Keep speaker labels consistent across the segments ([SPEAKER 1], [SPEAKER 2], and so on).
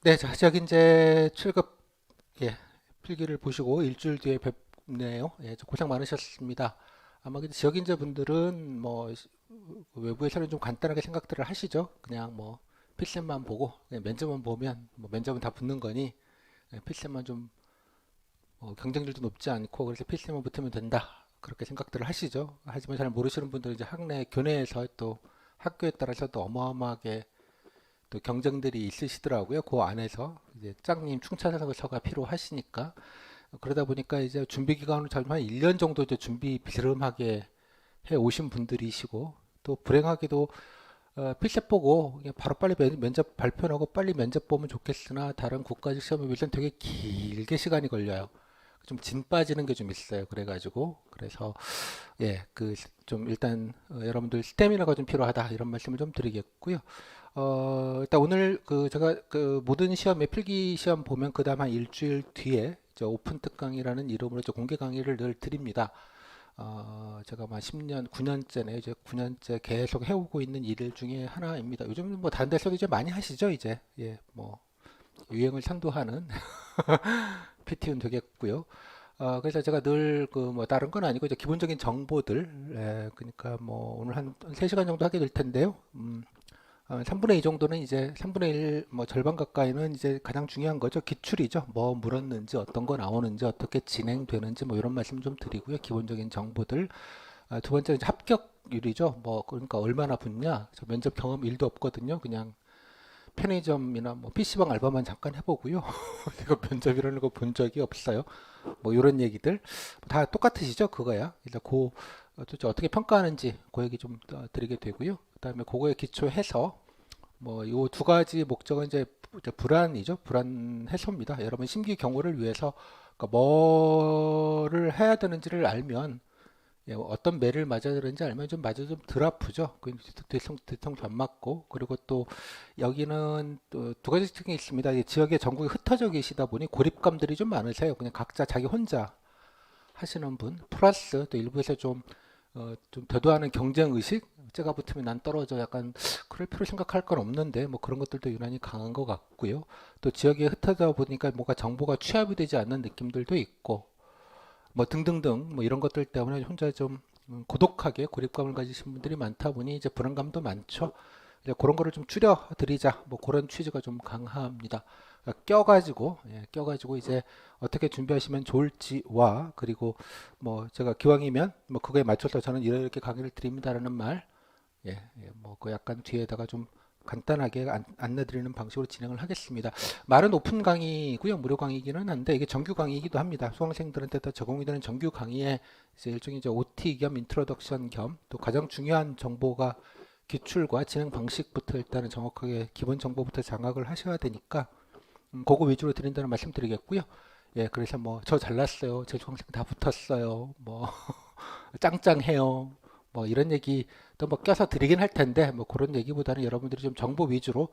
[SPEAKER 1] 네, 자, 지역인재 7급 예, 필기를 보시고 일주일 뒤에 뵙네요. 예, 좀 고생 많으셨습니다. 아마 근데 지역인재 분들은 뭐 외부에서는 좀 간단하게 생각들을 하시죠. 그냥 뭐 필셈만 보고 그냥 면접만 보면 뭐 면접은 다 붙는 거니 필셈만 좀 경쟁률도 높지 않고 그래서 필셈만 붙으면 된다. 그렇게 생각들을 하시죠. 하지만 잘 모르시는 분들은 이제 학내 교내에서 또 학교에 따라서 또 어마어마하게 또 경쟁들이 있으시더라고요. 그 안에서 이제 짱님 충차서가 필요하시니까 그러다 보니까 이제 준비 기간을 한 1년 정도 이제 준비 비스름하게 해 오신 분들이시고 또 불행하게도 필세 보고 그냥 바로 빨리 면접 발표하고 빨리 면접 보면 좋겠으나 다른 국가직 시험에 비해서는 되게 길게 시간이 걸려요. 좀 진 빠지는 게 좀 있어요. 그래가지고 그래서 예, 그 좀 일단 여러분들 스태미나가 좀 필요하다 이런 말씀을 좀 드리겠고요. 일단 오늘 그 제가 그 모든 시험에 필기 시험 보면 그 다음 한 일주일 뒤에 저 오픈 특강이라는 이름으로 저 공개 강의를 늘 드립니다. 제가 막 10년, 9년째네. 이제 9년째 계속 해오고 있는 일 중에 하나입니다. 요즘 뭐 다른 데서도 이제 많이 하시죠, 이제. 예, 뭐 유행을 선도하는 PT는 되겠고요. 그래서 제가 늘 그 뭐 다른 건 아니고 이제 기본적인 정보들, 예, 그러니까 뭐 오늘 한 3시간 정도 하게 될 텐데요. 3분의 2 정도는 이제 3분의 1, 뭐 절반 가까이는 이제 가장 중요한 거죠. 기출이죠. 뭐 물었는지, 어떤 거 나오는지, 어떻게 진행되는지, 뭐 이런 말씀 좀 드리고요. 기본적인 정보들. 두 번째 이제 합격률이죠. 뭐 그러니까 얼마나 붙냐. 저 면접 경험 1도 없거든요. 그냥 편의점이나 뭐 PC방 알바만 잠깐 해보고요. 이거 면접이라는 거 본 적이 없어요. 뭐 이런 얘기들 다 똑같으시죠? 그거야. 그래서 도대체 어떻게 평가하는지 그 얘기 좀 드리게 되고요. 그다음에 그거에 기초해서 뭐 요 두 가지 목적은 이제 불안이죠. 불안 해소입니다. 여러분 심기 경호를 위해서 그러니까 뭐를 해야 되는지를 알면 예, 어떤 매를 맞아야 되는지 알면 좀 맞아 좀 덜 아프죠. 그 뒤통수 안 맞고 그리고 또 여기는 또 두 가지 특징이 있습니다. 이 지역에 전국에 흩어져 계시다 보니 고립감들이 좀 많으세요. 그냥 각자 자기 혼자 하시는 분 플러스 또 일부에서 좀 대도하는 경쟁 의식 째가 붙으면 난 떨어져 약간 그럴 필요 생각할 건 없는데 뭐 그런 것들도 유난히 강한 것 같고요. 또 지역에 흩어져 보니까 뭔가 정보가 취합이 되지 않는 느낌들도 있고 뭐 등등등 뭐 이런 것들 때문에 혼자 좀 고독하게 고립감을 가지신 분들이 많다 보니 이제 불안감도 많죠. 이제 그런 거를 좀 줄여 드리자 뭐 그런 취지가 좀 강합니다. 그러니까 껴가지고 이제 어떻게 준비하시면 좋을지와 그리고 뭐 제가 기왕이면 뭐 그거에 맞춰서 저는 이렇게 강의를 드립니다라는 말 뭐 그 약간 뒤에다가 좀 간단하게 안내드리는 방식으로 진행을 하겠습니다. 말은 오픈 강의고요, 무료 강의이기는 한데 이게 정규 강의이기도 합니다. 수강생들한테 다 적용이 되는 정규 강의에 이제 일종의 이제 OT 겸 인트로덕션 겸 또 가장 중요한 정보가 기출과 진행 방식부터 일단은 정확하게 기본 정보부터 장악을 하셔야 되니까 그거 위주로 드린다는 말씀 드리겠고요. 예, 그래서 뭐 저 잘났어요, 제 수강생 다 붙었어요, 뭐 짱짱해요. 뭐 이런 얘기 또 뭐 껴서 드리긴 할 텐데 뭐 그런 얘기보다는 여러분들이 좀 정보 위주로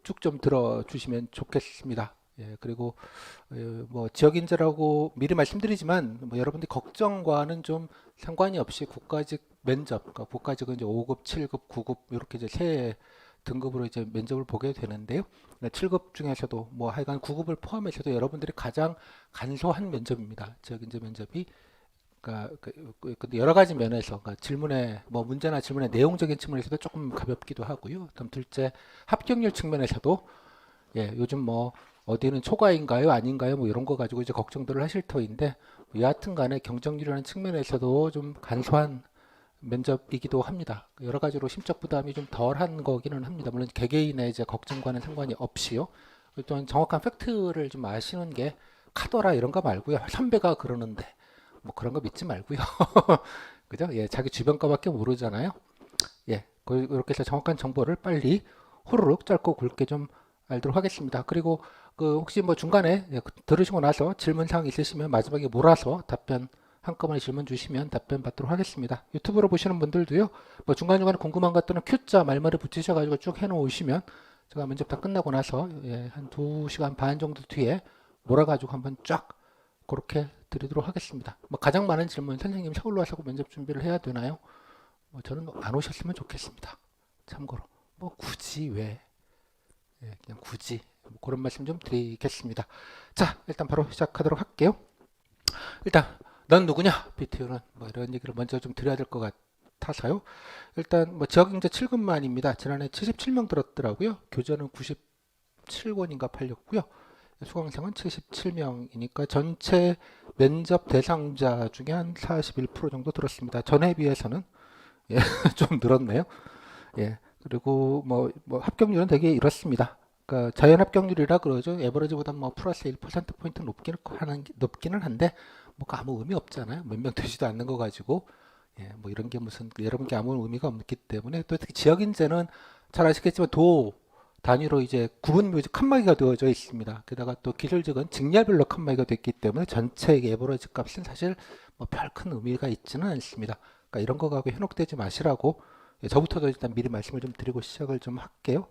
[SPEAKER 1] 쭉 좀 들어주시면 좋겠습니다. 예, 그리고 뭐 지역인재라고 미리 말씀드리지만 뭐 여러분들 걱정과는 좀 상관이 없이 국가직 면접, 그러니까 국가직은 이제 5급, 7급, 9급 이렇게 이제 세 등급으로 이제 면접을 보게 되는데요. 7급 중에서도 뭐 하여간 9급을 포함해서도 여러분들이 가장 간소한 면접입니다. 지역인재 면접이 그러니까 근데 여러 가지 면에서 그러니까 질문의 뭐 문제나 질문의 내용적인 측면에서도 조금 가볍기도 하고요. 그다음 둘째 합격률 측면에서도 예, 요즘 뭐 어디는 초과인가요, 아닌가요, 뭐 이런 거 가지고 이제 걱정들을 하실 터인데 여하튼 간에 경쟁률이라는 측면에서도 좀 간소한 면접이기도 합니다. 여러 가지로 심적 부담이 좀 덜한 거기는 합니다. 물론 개개인의 이제 걱정과는 상관이 없이요. 또한 정확한 팩트를 좀 아시는 게 카더라 이런 거 말고요. 선배가 그러는데 뭐 그런 거 믿지 말고요. 그죠? 예, 자기 주변 거밖에 모르잖아요. 예, 그렇게 해서 정확한 정보를 빨리 호로록 짧고 굵게 좀 알도록 하겠습니다. 그리고 그 혹시 뭐 중간에 예, 들으시고 나서 질문 사항 있으시면 마지막에 몰아서 답변 한꺼번에 질문 주시면 답변 받도록 하겠습니다. 유튜브로 보시는 분들도요, 뭐 중간중간에 궁금한 것들은 Q자 말머리 붙이셔가지고 쭉 해놓으시면 제가 면접 다 끝나고 나서 예, 한 2시간 반 정도 뒤에 몰아가지고 한번 쫙 그렇게 드리도록 하겠습니다. 뭐 가장 많은 질문, 선생님 서울로 와서 면접 준비를 해야 되나요? 뭐 저는 안 오셨으면 좋겠습니다. 참고로 뭐 굳이 왜 그냥 굳이 그런 말씀 좀 드리겠습니다. 자, 일단 바로 시작하도록 할게요. 일단 넌 누구냐? BTU는 뭐 이런 얘기를 먼저 좀 드려야 될 것 같아서요. 일단 뭐 지역경제 7급만입니다. 지난해 77명 들었더라고요. 교재는 97권인가 팔렸고요. 수강생은 77명이니까 전체 면접 대상자 중에 한 41% 정도 들었습니다. 전에 비해서는 예, 좀 늘었네요. 예. 그리고 뭐 합격률은 되게 이렇습니다. 그러니까 자연 합격률이라 그러죠. 에버리지보다 뭐 플러스 1%포인트 높기는 한데 뭐 아무 의미 없잖아요. 몇 명 되지도 않는 거 가지고 예, 뭐 이런 게 무슨 여러분께 아무 의미가 없기 때문에 또 특히 지역 인재는 잘 아시겠지만 도 단위로 이제 구분 묘지 칸막이가 되어져 있습니다. 게다가 또 기술직은 직렬별로 칸막이가 됐기 때문에 전체 에버리지 값은 사실 뭐 별 큰 의미가 있지는 않습니다. 그러니까 이런 거 갖고 현혹되지 마시라고 예, 저부터도 일단 미리 말씀을 좀 드리고 시작을 좀 할게요.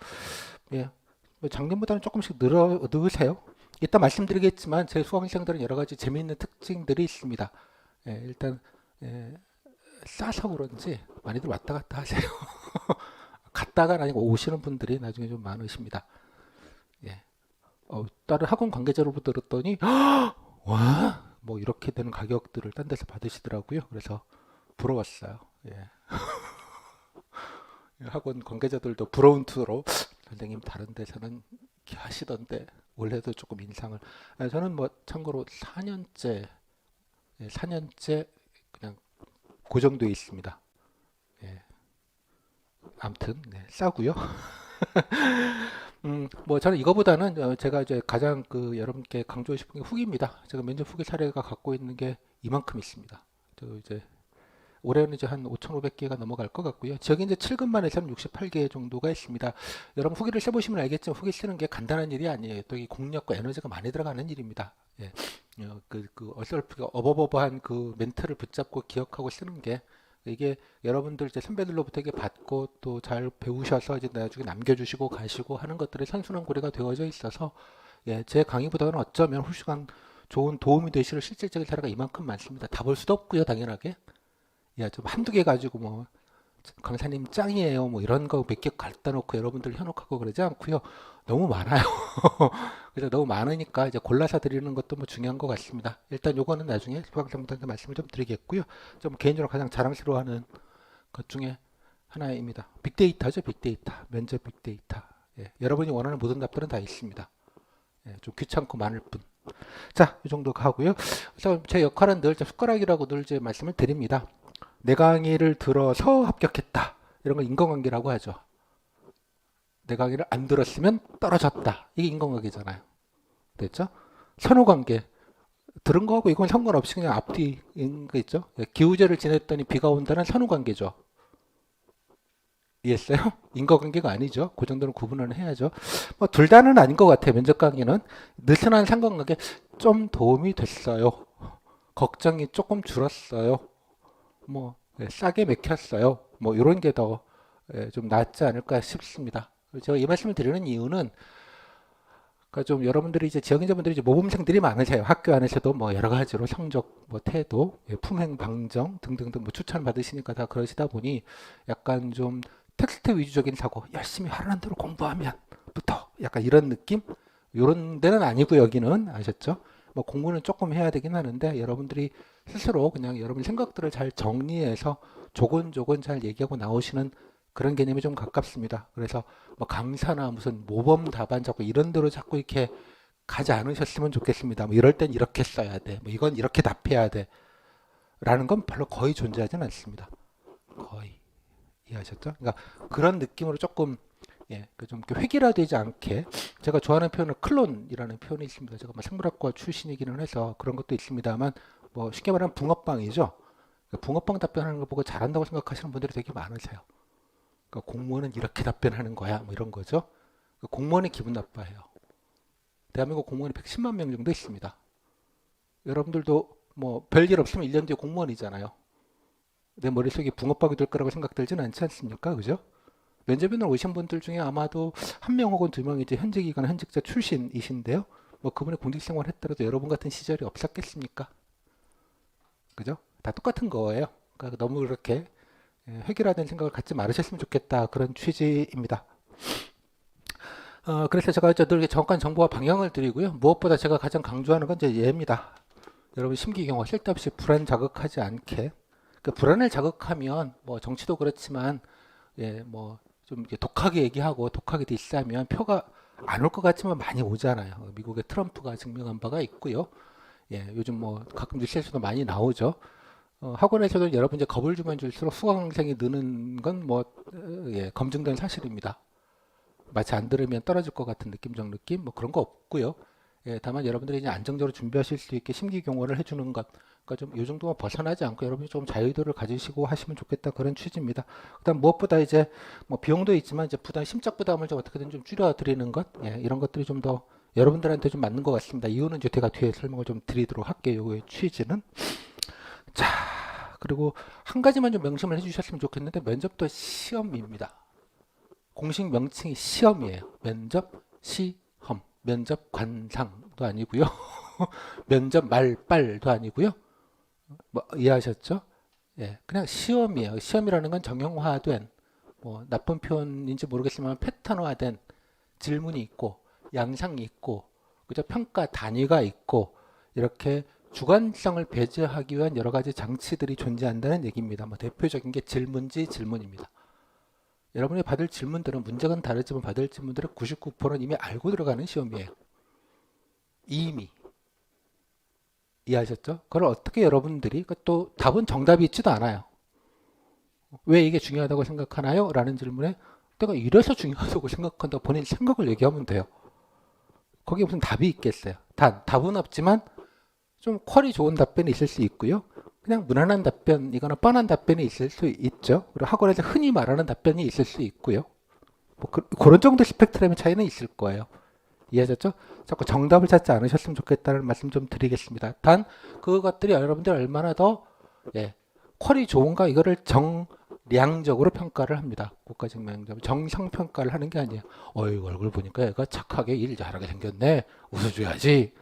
[SPEAKER 1] 예, 뭐 작년보다는 조금씩 늘으세요. 이따 말씀드리겠지만 제 수강생들은 여러 가지 재미있는 특징들이 있습니다. 예, 일단 예, 싸서 그런지 많이들 왔다 갔다 하세요. 갔다가 아니고 오시는 분들이 나중에 좀 많으십니다. 예. 다른 학원 관계자로부터 들었더니 와, 뭐 이렇게 되는 가격들을 딴 데서 받으시더라고요. 그래서 부러웠어요. 예. 학원 관계자들도 부러운 투로 선생님 다른 데서는 이렇게 하시던데 원래도 조금 인상을 저는 뭐 참고로 4년째 4년째 그냥 고정돼 있습니다. 예. 아무튼 네, 싸고요. 뭐 저는 이거보다는 제가 이제 가장 그 여러분께 강조하고 싶은 게 후기입니다. 제가 면접 후기 사례가 갖고 있는 게 이만큼 있습니다. 저 이제 올해는 이제 한 5,500개가 넘어갈 것 같고요. 지역에 이제 7급만 해서는 68개 정도가 있습니다. 여러분 후기를 써보시면 알겠지만 후기 쓰는 게 간단한 일이 아니에요. 또 이 공력과 에너지가 많이 들어가는 일입니다. 예. 그 어설프게 어버버버한 그 멘트를 붙잡고 기억하고 쓰는 게 이게 여러분들 이제 선배들로부터 이게 받고 또 잘 배우셔서 이제 나중에 남겨주시고 가시고 하는 것들이 선순환 고리가 되어져 있어서 예, 제 강의보다는 어쩌면 훨씬 좋은 도움이 되실 실질적인 사례가 이만큼 많습니다. 다 볼 수도 없고요, 당연하게. 야, 좀 한두 개 가지고 뭐 강사님 짱이에요. 뭐 이런 거 몇 개 갖다 놓고 여러분들 현혹하고 그러지 않고요. 너무 많아요. 그래서 너무 많으니까 이제 골라서 드리는 것도 뭐 중요한 것 같습니다. 일단 요거는 나중에 수강생분들한테 말씀을 좀 드리겠고요. 좀 개인적으로 가장 자랑스러워하는 것 중에 하나입니다. 빅데이터죠, 빅데이터. 면접 빅데이터. 예, 여러분이 원하는 모든 답들은 다 있습니다. 예, 좀 귀찮고 많을 뿐. 자, 이 정도 가고요. 그래서 제 역할은 늘 숟가락이라고 늘 이제 말씀을 드립니다. 내 강의를 들어서 합격했다. 이런 걸 인과관계라고 하죠. 내 강의를 안 들었으면 떨어졌다. 이게 인과관계잖아요. 됐죠? 선후관계. 들은 거하고 이건 상관없이 그냥 앞뒤인 거 있죠? 기우제를 지냈더니 비가 온다는 선후관계죠. 이해했어요? 인과관계가 아니죠. 그 정도는 구분을 해야죠. 뭐 둘 다는 아닌 것 같아요. 면접 강의는 느슨한 상관관계 좀 도움이 됐어요. 걱정이 조금 줄었어요. 뭐 싸게 맥혔어요. 뭐 이런 게 더 좀 낫지 않을까 싶습니다. 제가 이 말씀을 드리는 이유는 그러니까 좀 여러분들이 이제 지역인자분들이 이제 모범생들이 많으세요. 학교 안에서도 뭐 여러 가지로 성적, 뭐 태도, 품행, 방정 등등등 뭐 추천 받으시니까 다 그러시다 보니 약간 좀 텍스트 위주적인 사고, 열심히 하라는 대로 공부하면부터 약간 이런 느낌? 이런 데는 아니고 여기는 아셨죠? 뭐 공부는 조금 해야 되긴 하는데 여러분들이 스스로 그냥 여러분 생각들을 잘 정리해서 조곤조곤 잘 얘기하고 나오시는 그런 개념이 좀 가깝습니다. 그래서 뭐 강사나 무슨 모범 답안 자꾸 이런 데로 자꾸 이렇게 가지 않으셨으면 좋겠습니다. 뭐 이럴 땐 이렇게 써야 돼. 뭐 이건 이렇게 답해야 돼. 라는 건 별로 거의 존재하지는 않습니다. 거의. 이해하셨죠? 그러니까 그런 느낌으로 조금 예, 좀 획일화되지 않게 제가 좋아하는 표현은 클론이라는 표현이 있습니다. 제가 뭐 생물학과 출신이기는 해서 그런 것도 있습니다만 뭐 쉽게 말하면 붕어빵이죠. 붕어빵 답변하는 거 보고 잘한다고 생각하시는 분들이 되게 많으세요. 그러니까 공무원은 이렇게 답변하는 거야, 뭐 이런 거죠. 그러니까 공무원이 기분 나빠해요. 대한민국 공무원이 110만 명 정도 있습니다. 여러분들도 뭐 별일 없으면 1년 뒤에 공무원이잖아요. 내 머릿속에 붕어빵이 될 거라고 생각 들지는 않지 않습니까? 그죠? 면접인으로 오신 분들 중에 아마도 한 명 혹은 두 명이 이제 현직이거나 현직자 출신이신데요. 뭐 그분이 공직생활 했더라도 여러분 같은 시절이 없었겠습니까? 그죠? 다 똑같은 거예요. 그러니까 너무 그렇게 획일화된 생각을 갖지 말으셨으면 좋겠다. 그런 취지입니다. 그래서 제가 이제 늘 이렇게 정확한 정보와 방향을 드리고요. 무엇보다 제가 가장 강조하는 건 이제 얘입니다. 여러분 심기경화 쓸데없이 불안 자극하지 않게. 그 불안을 자극하면 뭐 정치도 그렇지만 예, 뭐 좀 독하게 얘기하고 독하게 디스하면 표가 안 올 것 같지만 많이 오잖아요. 미국의 트럼프가 증명한 바가 있고요. 예, 요즘 뭐 가끔 뉴스에서도 많이 나오죠. 학원에서도 여러분 이제 겁을 주면 줄수록 수강생이 느는 건 뭐 예, 검증된 사실입니다. 마치 안 들으면 떨어질 것 같은 느낌적 느낌 뭐 그런 거 없고요. 예, 다만 여러분들이 이제 안정적으로 준비하실 수 있게 심기경호를 해주는 것, 그러니까 좀 이 정도만 벗어나지 않고 여러분이 좀 자유도를 가지시고 하시면 좋겠다 그런 취지입니다. 그다음 무엇보다 이제 뭐 비용도 있지만 이제 부담, 심적 부담을 좀 어떻게든 좀 줄여드리는 것, 예, 이런 것들이 좀 더 여러분들한테 좀 맞는 것 같습니다. 이유는 이제 제가 뒤에 설명을 좀 드리도록 할게요. 이 취지는. 자, 그리고 한 가지만 좀 명심을 해주셨으면 좋겠는데 면접도 시험입니다. 공식 명칭이 시험이에요. 면접 시험. 면접 관상도 아니고요. 면접 말빨도 아니고요. 뭐 이해하셨죠? 예, 그냥 시험이에요. 시험이라는 건 정형화된 뭐 나쁜 표현인지 모르겠지만 패턴화된 질문이 있고 양상이 있고 그죠? 평가 단위가 있고 이렇게 주관성을 배제하기 위한 여러 가지 장치들이 존재한다는 얘기입니다. 뭐 대표적인 게 질문지 질문입니다. 여러분이 받을 질문들은 문제는 다르지만 받을 질문들은 99%는 이미 알고 들어가는 시험이에요. 이미 이해하셨죠? 그걸 어떻게 여러분들이 또 답은 정답이 있지도 않아요. 왜 이게 중요하다고 생각하나요? 라는 질문에 내가 이래서 중요하다고 생각한다 본인 생각을 얘기하면 돼요. 거기에 무슨 답이 있겠어요? 답은 없지만 좀 퀄이 좋은 답변이 있을 수 있고요. 그냥 무난한 답변이거나 뻔한 답변이 있을 수 있죠. 그리고 학원에서 흔히 말하는 답변이 있을 수 있고요. 뭐 그런 정도 스펙트럼의 차이는 있을 거예요. 이해하셨죠? 자꾸 정답을 찾지 않으셨으면 좋겠다는 말씀 좀 드리겠습니다. 단 그것들이 여러분들 얼마나 더 예, 퀄이 좋은가 이거를 정량적으로 평가를 합니다. 국가직명점 정성 평가를 하는 게 아니에요. 어이 얼굴 보니까 얘가 착하게 일 잘하게 생겼네. 웃어줘야지.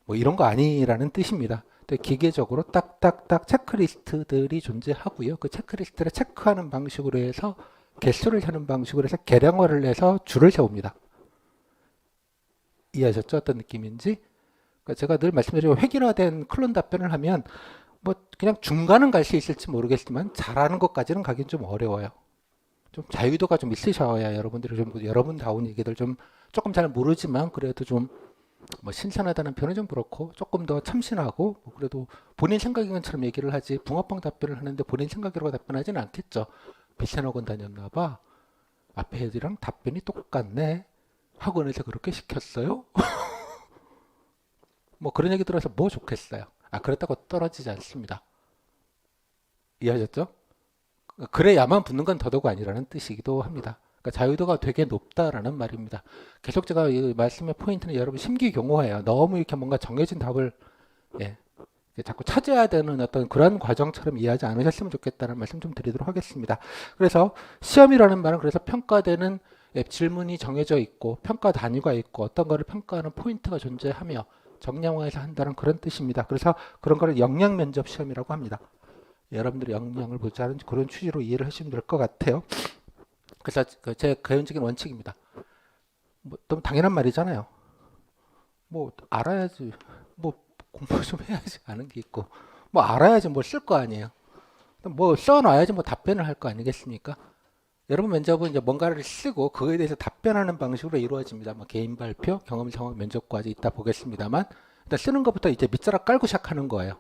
[SPEAKER 1] 뭐 이런 거 아니라는 뜻입니다. 기계적으로 딱딱딱 체크리스트들이 존재하고요. 그 체크리스트를 체크하는 방식으로 해서 개수를 세는 방식으로 해서 계량화를 해서 줄을 세웁니다. 이해하셨죠? 어떤 느낌인지? 그러니까 제가 늘 말씀드리고 획일화된 클론 답변을 하면 뭐 그냥 중간은 갈 수 있을지 모르겠지만 잘하는 것까지는 가긴 좀 어려워요. 좀 자유도가 좀 있으셔야 여러분들이 좀 여러분다운 얘기들 좀 조금 잘 모르지만 그래도 좀 뭐 신선하다는 표현은 좀 그렇고 조금 더 참신하고 뭐 그래도 본인 생각인 것처럼 얘기를 하지 붕어빵 답변을 하는데 본인 생각이라고 답변하지는 않겠죠. 비싼학원 다녔나 봐. 앞에 애들이랑 답변이 똑같네. 학원에서 그렇게 시켰어요? 뭐 그런 얘기 들어서 뭐 좋겠어요. 그렇다고 떨어지지 않습니다. 이해하셨죠? 그래야만 붙는 건 더더욱 아니라는 뜻이기도 합니다. 그러니까 자유도가 되게 높다라는 말입니다. 계속 제가 이 말씀의 포인트는 여러분 심기경호예요. 너무 이렇게 뭔가 정해진 답을 예, 자꾸 찾아야 되는 어떤 그런 과정처럼 이해하지 않으셨으면 좋겠다는 말씀 좀 드리도록 하겠습니다. 그래서 시험이라는 말은 그래서 평가되는 질문이 정해져 있고 평가 단위가 있고 어떤 거를 평가하는 포인트가 존재하며 정량화해서 한다는 그런 뜻입니다. 그래서 그런 거를 역량 면접 시험이라고 합니다. 여러분들이 역량을 보자는 그런 취지로 이해를 하시면 될 것 같아요. 그래서 제 개인적인 원칙입니다. 뭐 너무 당연한 말이잖아요. 뭐 알아야지, 뭐 공부 좀 해야지 아는 게 있고, 뭐 알아야지 뭐 쓸 거 아니에요. 뭐 써놔야지 뭐 답변을 할 거 아니겠습니까? 여러분 면접은 이제 뭔가를 쓰고 그거에 대해서 답변하는 방식으로 이루어집니다. 뭐 개인 발표, 경험 상황 면접까지 있다 보겠습니다만 일단 쓰는 것부터 이제 밑자락 깔고 시작하는 거예요.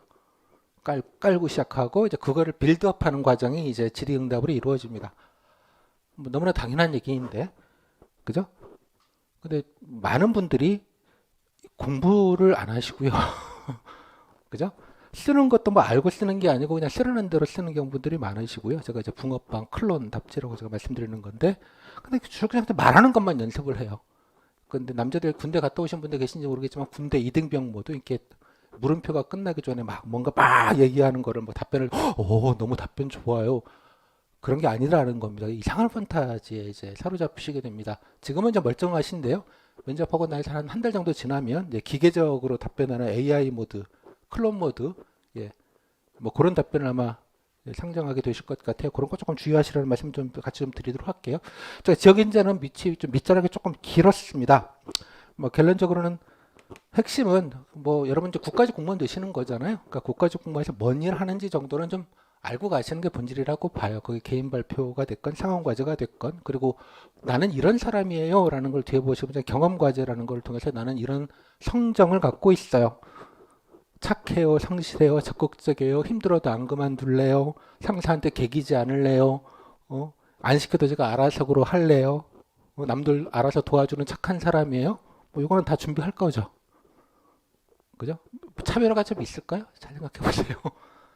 [SPEAKER 1] 깔고 시작하고 이제 그거를 빌드업하는 과정이 이제 질의응답으로 이루어집니다. 뭐 너무나 당연한 얘기인데, 그죠? 근데 많은 분들이 공부를 안 하시고요. 그죠? 쓰는 것도 뭐 알고 쓰는 게 아니고 그냥 쓰려는 대로 쓰는 경우들이 많으시고요. 제가 이제 붕어빵 클론 답지라고 제가 말씀드리는 건데, 근데 그냥 말하는 것만 연습을 해요. 근데 남자들 군대 갔다 오신 분들 계신지 모르겠지만 군대 이등병 모두 이렇게 물음표가 끝나기 전에 막 뭔가 막 얘기하는 거를 뭐 답변을 너무 답변 좋아요. 그런 게 아니라는 겁니다. 이상한 판타지에 이제 사로잡히시게 됩니다. 지금은 이제 멀쩡하신데요. 면접하고 나서 한 달 정도 지나면 이제 기계적으로 답변하는 AI 모드, 클론 모드, 예, 뭐 그런 답변을 아마 상정하게 되실 것 같아요. 그런 거 조금 주의하시라는 말씀 좀 같이 좀 드리도록 할게요. 제가 지역인재는 밑이 좀 밑자락이 조금 길었습니다. 뭐 결론적으로는 핵심은 뭐 여러분 이제 국가직 공무원 되시는 거잖아요. 그러니까 국가직 공무원에서 뭔 일 하는지 정도는 좀 알고 가시는 게 본질이라고 봐요. 그게 개인 발표가 됐건 상황 과제가 됐건 그리고 나는 이런 사람이에요라는 걸 뒤에 보시면 경험 과제라는 걸 통해서 나는 이런 성정을 갖고 있어요. 착해요, 성실해요, 적극적이에요, 힘들어도 안 그만둘래요, 상사한테 개기지 않을래요, 안 시켜도 제가 알아서로 할래요, 남들 알아서 도와주는 착한 사람이에요. 뭐 이거는 다 준비할 거죠. 그죠? 차별화가 좀 있을까요? 잘 생각해 보세요.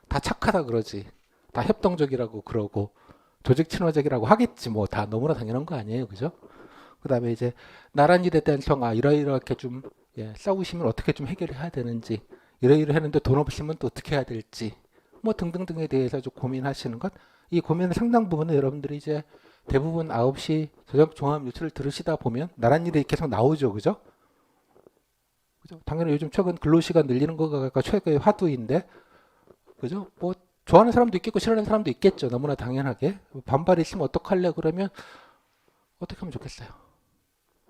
[SPEAKER 1] 다 착하다 그러지. 다 협동적이라고 그러고 조직 친화적이라고 하겠지. 뭐 다 너무나 당연한 거 아니에요. 그죠? 그다음에 이제 나란 일에 대한 평화 이렇게 좀 싸우시면 어떻게 좀 해결해야 되는지 이러 했는데 돈 없으면 또 어떻게 해야 될지 뭐 등등등에 대해서 좀 고민하시는 것. 이 고민의 상당 부분은 여러분들이 이제 대부분 9시 저녁 종합 뉴스를 들으시다 보면 나란 일이 계속 나오죠. 그죠? 그죠? 당연히 요즘 최근 근로시간 늘리는 거가 최고의 화두인데 그죠? 뭐 좋아하는 사람도 있겠고 싫어하는 사람도 있겠죠. 너무나 당연하게. 반발이 있으면 어떡할래? 그러면 어떻게 하면 좋겠어요?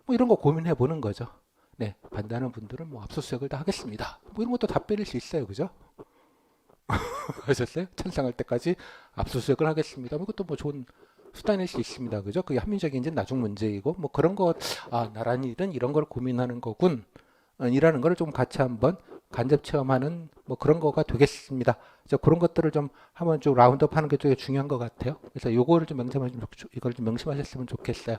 [SPEAKER 1] 뭐 이런 거 고민해 보는 거죠. 네, 반대하는 분들은 뭐 압수수색을 다 하겠습니다. 뭐 이런 것도 답변일 수 있어요. 그죠? 하셨어요? 찬성할 때까지 압수수색을 하겠습니다. 뭐 이것도 뭐 좋은 수단일 수 있습니다. 그죠? 그게 합리적인지는 나중 문제이고 뭐 그런 거 나란 일은 이런 걸 고민하는 거군. 이라는 걸 좀 같이 한번 간접 체험하는 뭐 그런 거가 되겠습니다. 그런 것들을 좀 한번 좀 라운드업 하는 게 되게 중요한 것 같아요. 그래서 요거를 좀 이걸 좀 명심하셨으면 좋겠어요.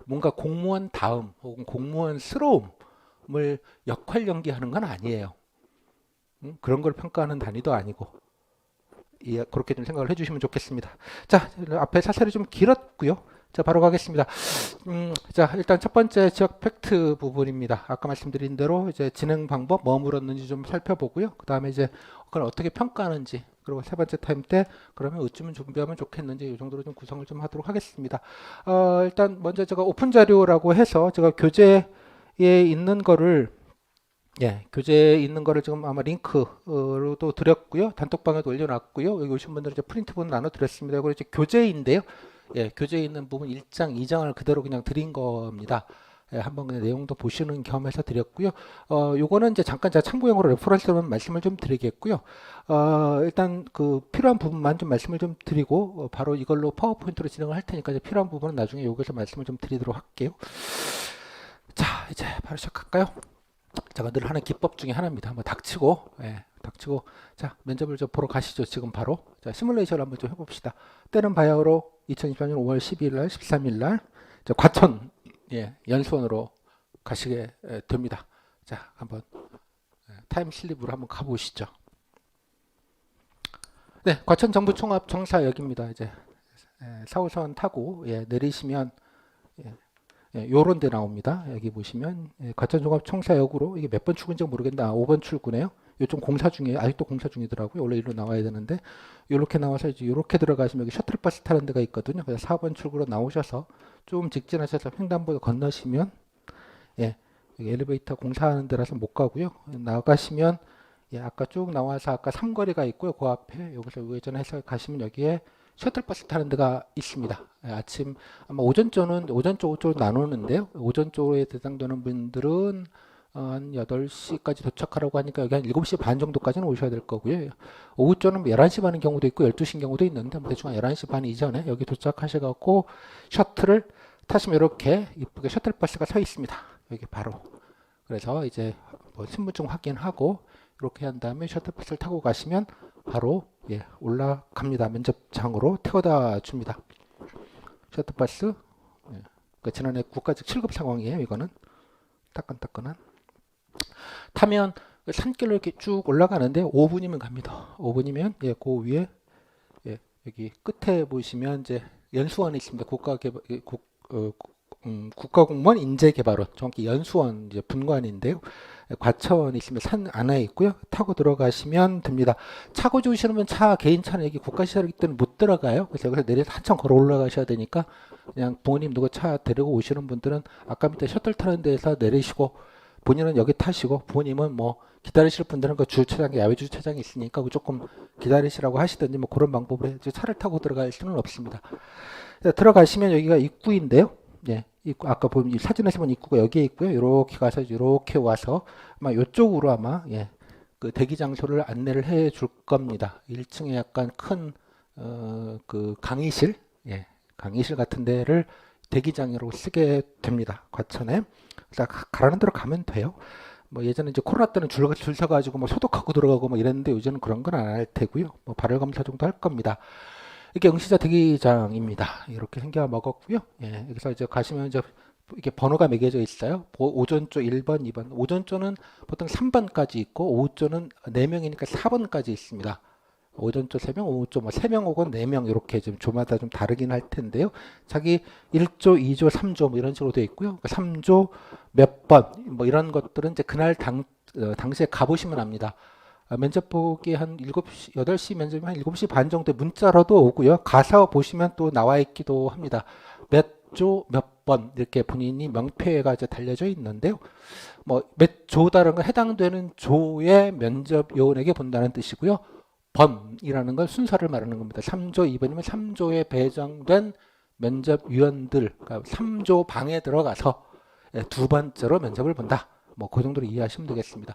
[SPEAKER 1] 뭔가 공무원 다음 혹은 공무원스러움을 역할 연기하는 건 아니에요. 그런 걸 평가하는 단위도 아니고 그렇게 좀 생각을 해주시면 좋겠습니다. 자, 앞에 사설이 좀 길었고요. 자, 바로 가겠습니다. 자, 일단 첫 번째 지역 팩트 부분입니다. 아까 말씀드린 대로 이제 진행 방법, 뭐 물었는지 좀 살펴보고요. 그 다음에 이제 그걸 어떻게 평가하는지, 그리고 세 번째 타임 때 그러면 어쩌면 준비하면 좋겠는지 이 정도로 좀 구성을 좀 하도록 하겠습니다. 일단 먼저 제가 오픈 자료라고 해서 제가 교재에 있는 거를 교재에 있는 거를 지금 아마 링크로도 드렸고요. 단톡방에도 올려놨고요. 여기 오신 분들 이제 프린트본 나눠드렸습니다. 그리고 이제 교재인데요. 교재에 있는 부분 1장, 2장을 그대로 그냥 드린 겁니다. 한번 그냥 내용도 보시는 겸해서 드렸고요. 요거는 이제 잠깐 제가 참고용으로 레퍼런스로만 말씀을 좀 드리겠고요. 일단 그 필요한 부분만 좀 말씀을 좀 드리고 바로 이걸로 파워포인트로 진행을 할 테니까 이제 필요한 부분은 나중에 여기서 말씀을 좀 드리도록 할게요. 자, 이제 바로 시작할까요? 제가 늘 하는 기법 중에 하나입니다. 한번 닥치고, 자, 면접을 좀 보러 가시죠. 지금 바로. 자, 시뮬레이션을 한번 좀 해봅시다. 때는 바야흐로 2024년 5월 12일 날, 13일 날, 과천, 연수원으로 가시게 됩니다. 자, 한번 타임슬립으로 한번 가보시죠. 네, 과천 정부총합청사역입니다. 이제 4호선 타고 내리시면 요런 데 나옵니다. 여기 보시면 과천종합청사역으로 이게 몇 번 출근인지 모르겠는데 5번 출구네요. 요즘 공사 중이에요. 아직도 공사 중이더라고요. 원래 이리로 나와야 되는데 이렇게 나와서 이제 이렇게 들어가시면 여기 셔틀버스 타는 데가 있거든요. 그래서 4번 출구로 나오셔서 좀 직진하셔서 횡단보도 건너시면 여기 엘리베이터 공사하는 데라서 못 가고요. 나가시면 아까 쭉 나와서 아까 삼거리가 있고요. 그 앞에 여기서 우회전해서 가시면 여기에 셔틀버스 타는 데가 있습니다. 아침 아마 오전 쪽으로 나누는데요. 오전 쪽에 해당되는 분들은 한 8시까지 도착하라고 하니까 여기 한 7시 반 정도까지는 오셔야 될 거고요. 오후 쪽은 11시 반인 경우도 있고 12시인 경우도 있는데 대충 한 11시 반 이전에 여기 도착하셔갖고 셔틀을 타시면 이렇게 이쁘게 셔틀버스가 서 있습니다. 여기 바로. 그래서 이제 뭐 신분증 확인하고 이렇게 한 다음에 셔틀버스를 타고 가시면 바로 올라갑니다. 면접장으로 태워다 줍니다. 셔틀버스. 지난해 국가직 7급 상황이에요. 이거는 따끈따끈한. 타면 산길로 이렇게 쭉 올라가는데 5분이면 갑니다. 5분이면 그 위에 여기 끝에 보시면 이제 연수원이 있습니다. 국가공무원 인재개발원, 정확히 연수원 이제 분관인데요. 과천이 있으면 산 안에 있고요. 타고 들어가시면 됩니다. 차고 주시는 분 개인 차는 여기 국가시설이기 때문에 못 들어가요. 그래서 여기서 내려서 한참 걸어 올라가셔야 되니까 그냥 부모님 누구 차 데리고 오시는 분들은 아까 밑에 셔틀 타는 데에서 내리시고 본인은 여기 타시고 부모님은 뭐 기다리실 분들은 그 주차장, 야외 주차장이 있으니까 그 조금 기다리시라고 하시든지 뭐 그런 방법으로 해야지 차를 타고 들어갈 수는 없습니다. 들어가시면 여기가 입구인데요. 예, 입구, 아까 보면 사진에서 본 입구가 여기에 있고요. 이렇게 가서 이렇게 와서 아마 이쪽으로 아마 예, 그 대기 장소를 안내를 해 줄 겁니다. 1층에 약간 큰 그 강의실, 예, 강의실 같은 데를 대기장으로 쓰게 됩니다. 과천에. 그래서 가라는 대로 가면 돼요. 뭐 예전에 이제 코로나 때는 줄 서가지고 뭐 소독하고 들어가고 뭐 이랬는데 요즘은 그런 건 안 할 테고요. 뭐 발열 검사 정도 할 겁니다. 이게 응시자 대기장입니다. 이렇게 생겨 먹었고요. 예, 여기서 이제 가시면 이제 이게 번호가 매겨져 있어요. 오전조 1번, 2번. 오전조는 보통 3번까지 있고 오후조는 4명이니까 4번까지 있습니다. 오전조 3명, 오후조 뭐 3명 혹은 4명 이렇게 좀 조마다 좀 다르긴 할 텐데요. 자기 1조, 2조, 3조 뭐 이런 식으로 되어 있고요. 3조 몇 번 뭐 이런 것들은 이제 그날 당시에 가보시면 압니다. 면접 보기 한 7시, 8시 면접이 한 7시 반 정도에 문자로도 오고요. 가서 보시면 또 나와 있기도 합니다. 몇 조, 몇 번 이렇게 본인이 명패가 이제 달려져 있는데요. 뭐 몇 조다라는 건 해당되는 조의 면접 요원에게 본다는 뜻이고요. 번이라는 건 순서를 말하는 겁니다. 3조, 2번이면 3조에 배정된 면접위원들, 그러니까 3조 방에 들어가서 두 번째로 면접을 본다. 뭐 그 정도로 이해하시면 되겠습니다.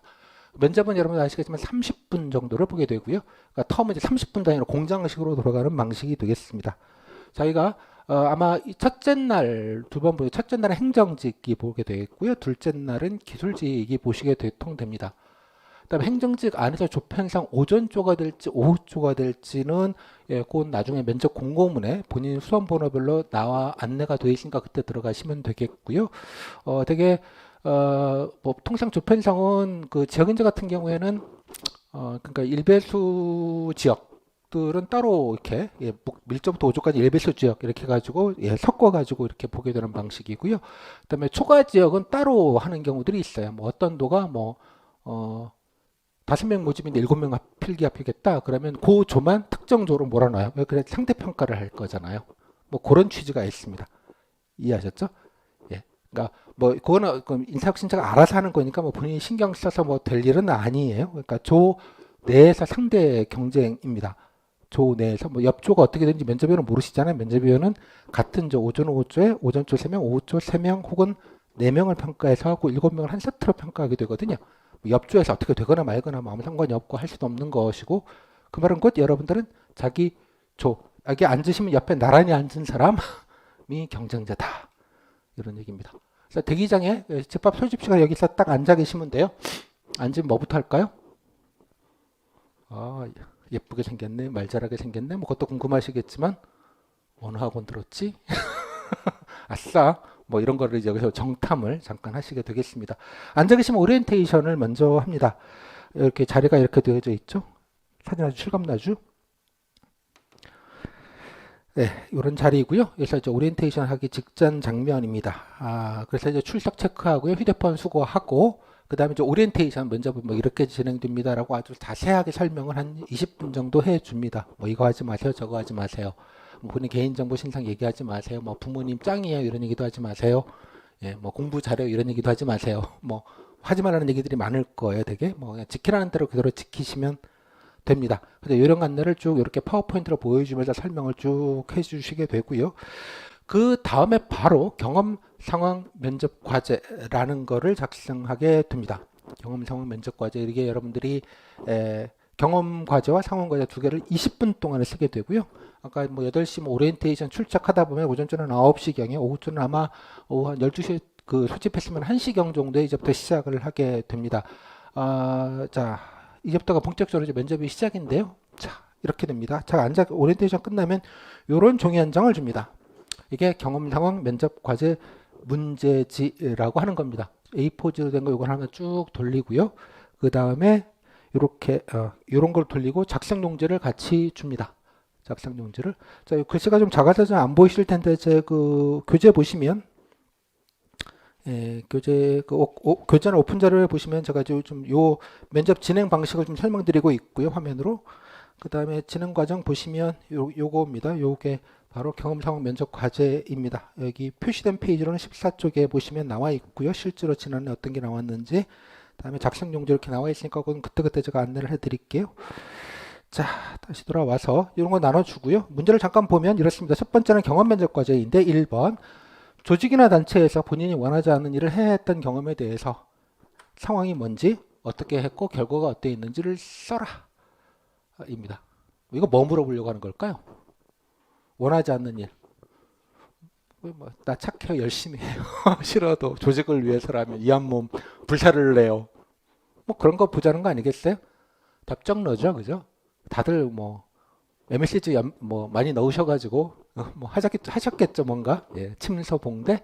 [SPEAKER 1] 면접은 여러분 아시겠지만 30분 정도를 보게 되고요. 그러니까 텀은 이제 30분 단위로 공장식으로 돌아가는 방식이 되겠습니다. 저희가 아마 첫째 날 두 번 보고 첫째 날은 행정직이 보게 되겠고요. 둘째 날은 기술직이 보시게 됩니다. 그다음에 행정직 안에서 조편상 오전조가 될지 오후조가 될지는 예, 곧 나중에 면접 공고문에 본인 수험 번호별로 나와 안내가 되어 있으니까 그때 들어가시면 되겠고요. 되게 뭐 통상 조편상은 그 지역인재 같은 경우에는 그러니까 일배수 지역들은 따로 이렇게 예, 밀접부터 5조까지 일배수 지역 이렇게 해가지고 예, 섞어가지고 이렇게 보게 되는 방식이고요. 그다음에 초과 지역은 따로 하는 경우들이 있어요. 뭐 어떤 도가 뭐 5명 모집인데 7명 필기 합격했다. 그러면 그 조만 특정 조로 몰아놔요. 왜 그래? 상대 평가를 할 거잖아요. 뭐 그런 취지가 있습니다. 이해하셨죠? 예. 그러니까 뭐 그거는 인사혁 신청가 알아서 하는 거니까 뭐 본인이 신경 써서 뭐 될 일은 아니에요. 그러니까 조 내에서 상대 경쟁입니다. 조 내에서 뭐 옆조가 어떻게 되는지 면접위원은 모르시잖아요. 면접위원은 같은 조 오전 오후조에 오전조 3명, 오후조 3명 혹은 4명을 평가해서 하고 7명을 한 세트로 평가하게 되거든요. 옆조에서 어떻게 되거나 말거나 뭐 아무 상관이 없고 할 수도 없는 것이고 그 말은 곧 여러분들은 자기 조 여기 앉으시면 옆에 나란히 앉은 사람이 경쟁자다 이런 얘기입니다. 그래서 대기장에 집합 소집 시간 여기서 딱 앉아 계시면 돼요. 앉으면 뭐부터 할까요? 예쁘게 생겼네, 말 잘하게 생겼네. 뭐 그것도 궁금하시겠지만 어느 학원 들었지? 아싸. 뭐 이런 거를 여기서 정탐을 잠깐 하시게 되겠습니다. 앉아 계시면 오리엔테이션을 먼저 합니다. 이렇게 자리가 이렇게 되어져 있죠. 사진 아주 실감나죠? 네, 이런 자리이고요. 그래서 이제 오리엔테이션 하기 직전 장면입니다. 그래서 이제 출석 체크하고요. 휴대폰 수거하고 그 다음에 이제 오리엔테이션 면접은 뭐 이렇게 진행됩니다라고 아주 자세하게 설명을 한 20분 정도 해줍니다. 뭐 이거 하지 마세요, 저거 하지 마세요. 뭐 본인 개인정보 신상 얘기하지 마세요. 뭐 부모님 짱이에요 이런 얘기도 하지 마세요. 예, 뭐 공부 잘해요 이런 얘기도 하지 마세요. 뭐 하지 말라는 얘기들이 많을 거예요. 되게 뭐 그냥 지키라는 대로 그대로 지키시면 됩니다. 근데 요령 안내를 쭉 이렇게 파워포인트로 보여주면서 설명을 쭉 해주시게 되고요. 그 다음에 바로 경험 상황 면접 과제라는 거를 작성하게 됩니다. 경험 상황 면접 과제 이게 여러분들이 경험 과제와 상황 과제 두 개를 20분 동안에 쓰게 되고요. 아까 뭐 8시 뭐 오리엔테이션 출석하다 보면 오전주는 9시경에 오후주는 아마 오후 한 12시 그 소집했으면 1시경 정도에 이제부터 시작을 하게 됩니다. 자, 이제부터가 본격적으로 이제 면접이 시작인데요. 자, 이렇게 됩니다. 자, 앉아 오리엔테이션 끝나면 요런 종이 한 장을 줍니다. 이게 경험 상황 면접 과제 문제지라고 하는 겁니다. A4지로 된 거 이걸 하나 쭉 돌리고요. 그 다음에 이렇게 이런 걸 돌리고 작성 용지를 같이 줍니다. 작성 용지를. 자, 글씨가 좀 작아서 좀 안 보이실 텐데 제 그 교재 보시면 교재 교재나 오픈 자료를 보시면 제가 좀 요 면접 진행 방식을 좀 설명드리고 있고요. 화면으로. 그 다음에 진행 과정 보시면 요거입니다. 요게 바로 경험 상황 면접 과제입니다. 여기 표시된 페이지로는 14쪽에 보시면 나와 있고요. 실제로 지난해 어떤 게 나왔는지 다음에 작성 용지 이렇게 나와 있으니까 그건 그때그때 제가 안내를 해드릴게요. 자, 다시 돌아와서 이런 거 나눠주고요. 문제를 잠깐 보면 이렇습니다. 첫 번째는 경험 면접 과제인데 1번 조직이나 단체에서 본인이 원하지 않는 일을 해야 했던 경험에 대해서 상황이 뭔지 어떻게 했고 결과가 어땠는지를 써라 입니다. 이거 뭐 물어보려고 하는 걸까요? 원하지 않는 일. 나 착해요. 열심히 해요. 싫어도 조직을 위해서라면 이 한 몸 불사를 내요. 뭐 그런 거 보자는 거 아니겠어요? 답정너죠. 그죠? 다들 뭐 MSG 뭐 많이 넣으셔가지고 뭐 하셨겠죠. 뭔가 예, 침서 봉대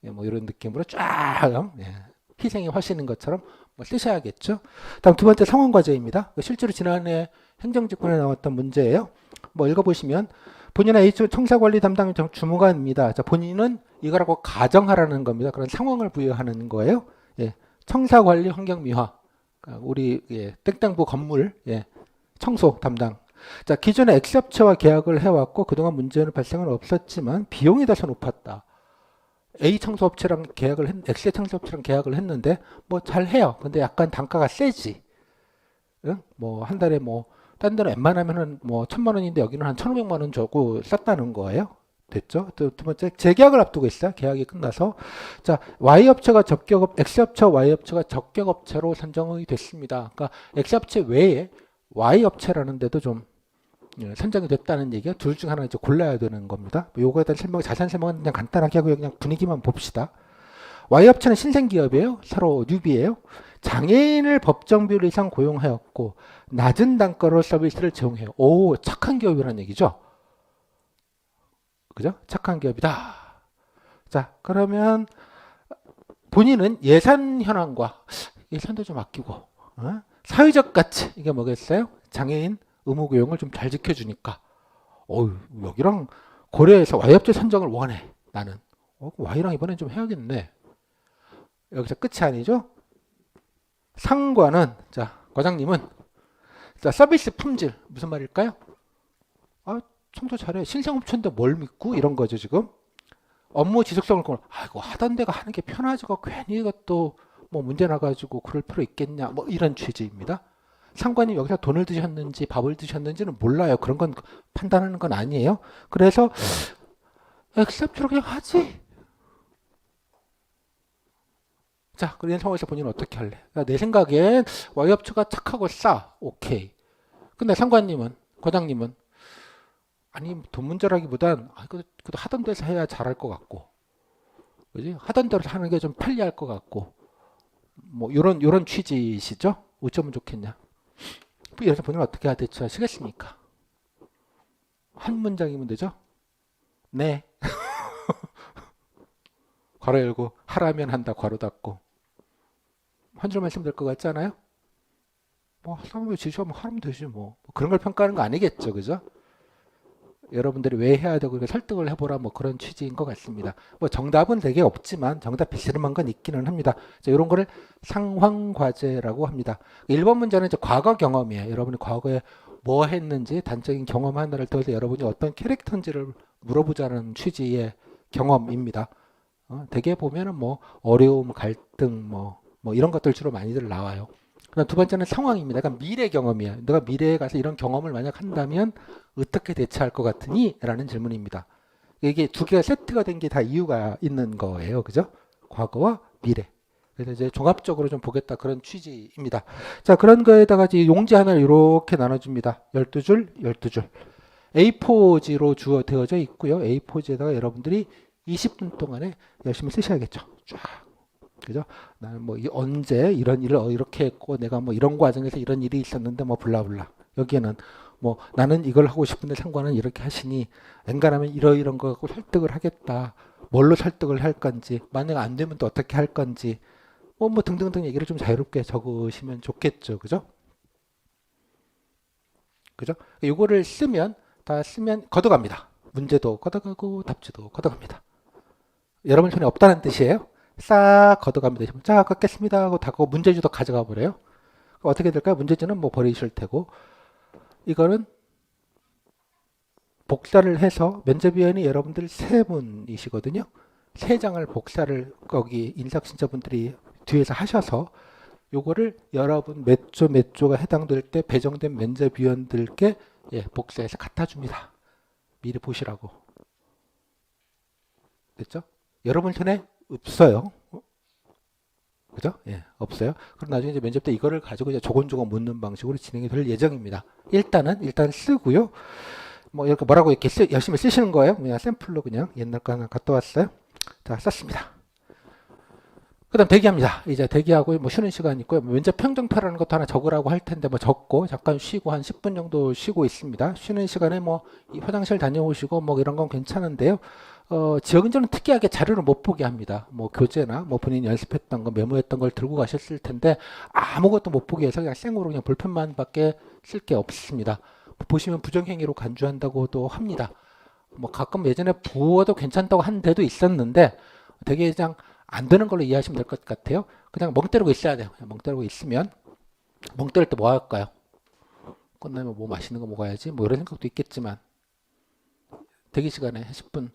[SPEAKER 1] 예, 뭐 이런 느낌으로 쫙 예, 희생이 화시는 것처럼 뭐 쓰셔야겠죠. 다음 두 번째 상황 과제입니다. 실제로 지난해 행정직군에 나왔던 문제예요. 뭐 읽어보시면 본인은 H 청사관리 담당 주무관입니다. 자, 본인은 이거라고 가정하라는 겁니다. 그런 상황을 부여하는 거예요. 예, 청사관리 환경미화 우리 예, 땡땡부 건물 예, 청소 담당. 자, 기존에 X업체와 계약을 해왔고 그동안 문제는 발생은 없었지만 비용이 다소 높았다. A 청소업체랑 X의 청소업체랑 계약을 했는데 뭐 잘 해요. 근데 약간 단가가 세지. 응? 뭐 한 달에 뭐 딴 데는 웬만하면은 뭐 1,000만 원인데 여기는 한 1,500만 원 주고 썼다는 거예요. 됐죠? 두 번째 재계약을 앞두고 있어요. 계약이 끝나서 자 Y업체가 적격업 X업체와 Y업체가 적격업체로 선정이 됐습니다. 그러니까 X업체 외에 Y업체라는 데도 좀 선정이 됐다는 얘기가 둘 중 하나 이제 골라야 되는 겁니다. 요거에 대한 자세한 설명은 그냥 간단하게 하고 그냥 분위기만 봅시다. Y업체는 신생기업이에요. 서로 뉴비예요. 장애인을 법정 비율 이상 고용하였고 낮은 단가로 서비스를 제공해요. 오, 착한 기업이라는 얘기죠. 그죠? 착한 기업이다. 자, 그러면 본인은 예산 현황과 예산도 좀 아끼고 사회적 가치 이게 뭐겠어요? 장애인 의무 고용을 좀 잘 지켜주니까 여기랑 고려해서 Y업체 선정을 원해. 나는 Y랑 이번엔 좀 해야겠네. 여기서 끝이 아니죠? 상관은 자 과장님은 자 서비스 품질 무슨 말일까요? 청소 잘해. 신생업체인데 뭘 믿고 이런 거죠 지금. 업무 지속성을 이거 하던 데가 하는 게 편하지가 괜히 이것도 뭐 문제 나가지고 그럴 필요 있겠냐 뭐 이런 취지입니다. 상관이 여기서 돈을 드셨는지 밥을 드셨는지는 몰라요. 그런 건 판단하는 건 아니에요. 그래서 엑셉트로 그냥 하지. 자, 그런 상황에서 본인은 어떻게 할래? 내 생각엔 Y업체가 착하고 싸. 오케이. 근데 상관님은, 과장님은 아니 돈 문제라기보단 그래도 하던 데서 해야 잘할 것 같고, 그지? 하던 대로 하는 게 좀 편리할 것 같고, 뭐 요런 취지시죠? 어쩌면 좋겠냐? 그래서 본인은 어떻게 대처하시겠습니까? 한 문장이면 되죠? 네. 괄호 열고 하라면 한다 괄호 닫고 한 줄만 쓰면 될 것 같지 않아요? 뭐 상업에 지시하면 하면 되지 뭐 그런 걸 평가하는 거 아니겠죠, 그죠? 여러분들이 왜 해야 되고 설득을 해보라 뭐 그런 취지인 것 같습니다. 뭐 정답은 되게 없지만 정답 비스름한 건 있기는 합니다. 자, 이런 거를 상황과제라고 합니다. 1번 문제는 이제 과거 경험이에요. 여러분이 과거에 뭐 했는지 단적인 경험 하나를 통해서 여러분이 어떤 캐릭터인지를 물어보자는 취지의 경험입니다. 대개 보면은 뭐 어려움, 갈등 뭐 이런 것들 주로 많이들 나와요. 그다음 두 번째는 상황입니다. 그러니까 미래 경험이에요. 내가 미래에 가서 이런 경험을 만약 한다면 어떻게 대처할 것 같으니? 라는 질문입니다. 이게 두 개가 세트가 된 게 다 이유가 있는 거예요. 그죠? 과거와 미래. 그래서 이제 종합적으로 좀 보겠다 그런 취지입니다. 자, 그런 거에다가 이제 용지 하나를 이렇게 나눠줍니다. 12줄, 12줄. A4지로 되어져 있고요. A4지에다가 여러분들이 20분 동안에 열심히 쓰셔야겠죠. 쫙. 그죠? 나는 뭐 언제 이런 일을 이렇게 했고 내가 뭐 이런 과정에서 이런 일이 있었는데 뭐 블라블라. 여기에는 뭐 나는 이걸 하고 싶은데 상관은 이렇게 하시니 엔간하면 이런 거 갖고 설득을 하겠다. 뭘로 설득을 할 건지 만약 안 되면 또 어떻게 할 건지 뭐 등등등 얘기를 좀 자유롭게 적으시면 좋겠죠. 그죠? 그죠? 요거를 다 쓰면 걷어갑니다. 문제도 걷어가고 답지도 걷어갑니다. 여러분 손에 없다는 뜻이에요. 싹 걷어갑니다. 자, 걷겠습니다 하고 닫고 문제지도 가져가 버려요. 어떻게 될까요? 문제지는 뭐 버리실 테고 이거는 복사를 해서 면접위원이 여러분들 세 분이시거든요. 세 장을 복사를 거기 인사신청분들이 뒤에서 하셔서 요거를 여러분 몇 조가 해당될 때 배정된 면접위원들께 복사해서 갖다 줍니다. 미리 보시라고. 됐죠? 여러분 손에 없어요. 그죠? 없어요. 그럼 나중에 이제 면접 때 이거를 가지고 이제 조곤조곤 묻는 방식으로 진행이 될 예정입니다. 일단 쓰고요. 뭐 이렇게 뭐라고 이렇게 열심히 쓰시는 거예요. 그냥 샘플로 그냥 옛날 거 하나 갖다 왔어요. 자, 썼습니다. 그 다음 대기합니다. 이제 대기하고 뭐 쉬는 시간 있고요. 면접 평정표라는 것도 하나 적으라고 할 텐데 뭐 적고 잠깐 쉬고 한 10분 정도 쉬고 있습니다. 쉬는 시간에 뭐 화장실 다녀오시고 뭐 이런 건 괜찮은데요. 지역인전은 특이하게 자료를 못 보게 합니다. 뭐 교재나 뭐 본인이 연습했던 거 메모했던 걸 들고 가셨을 텐데 아무것도 못 보게 해서 그냥 생으로 그냥 볼펜만 밖에 쓸 게 없습니다. 보시면 부정행위로 간주한다고도 합니다. 뭐 가끔 예전에 부어도 괜찮다고 한 데도 있었는데 되게 그냥 안 되는 걸로 이해하시면 될 것 같아요. 그냥 멍 때리고 있어야 돼요. 그냥 멍 때리고 있으면 멍 때릴 때 뭐 할까요? 끝나면 뭐 맛있는 거 먹어야지 뭐 이런 생각도 있겠지만 대기 시간에 10분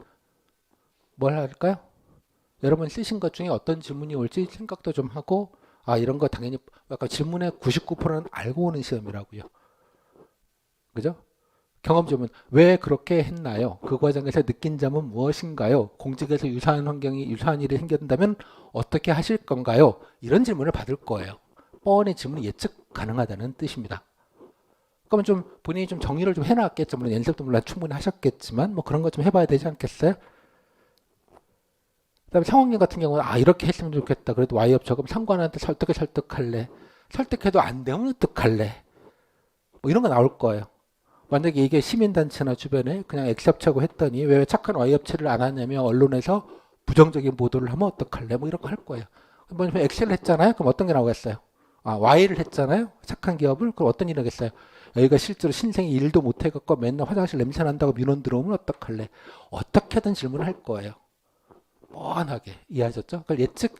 [SPEAKER 1] 뭘 할까요? 여러분 쓰신 것 중에 어떤 질문이 올지 생각도 좀 하고 이런 거 당연히 약간 질문의 99%는 알고 오는 시험이라고요. 그죠? 경험점은 왜 그렇게 했나요? 그 과정에서 느낀 점은 무엇인가요? 공직에서 유사한 환경이 유사한 일이 생긴다면 어떻게 하실 건가요? 이런 질문을 받을 거예요. 뻔히 질문이 예측 가능하다는 뜻입니다. 그러면 좀 본인이 좀 정리를 좀 해놨겠죠. 물론 연습도 물론 충분히 하셨겠지만 뭐 그런 거 좀 해봐야 되지 않겠어요? 그다음에 상황님 같은 경우는 이렇게 했으면 좋겠다. 그래도 Y업 적으면 상관한테 어떻게 설득할래? 설득해도 안 되면 어떡할래? 뭐 이런 거 나올 거예요. 만약에 이게 시민단체나 주변에 그냥 엑셉트하고 했더니 왜 착한 Y업체를 안 하냐며 언론에서 부정적인 보도를 하면 어떡할래? 뭐 이런 거 할 거예요. 뭐냐면 엑셀을 했잖아요. 그럼 어떤 게 나오겠어요? Y를 했잖아요. 착한 기업을. 그럼 어떤 일이 하겠어요? 여기가 실제로 신생이 일도 못 해갖고 맨날 화장실 냄새 난다고 민원 들어오면 어떡할래? 어떻게든 질문을 할 거예요. 뻔하게 이해하셨죠? 그걸 예측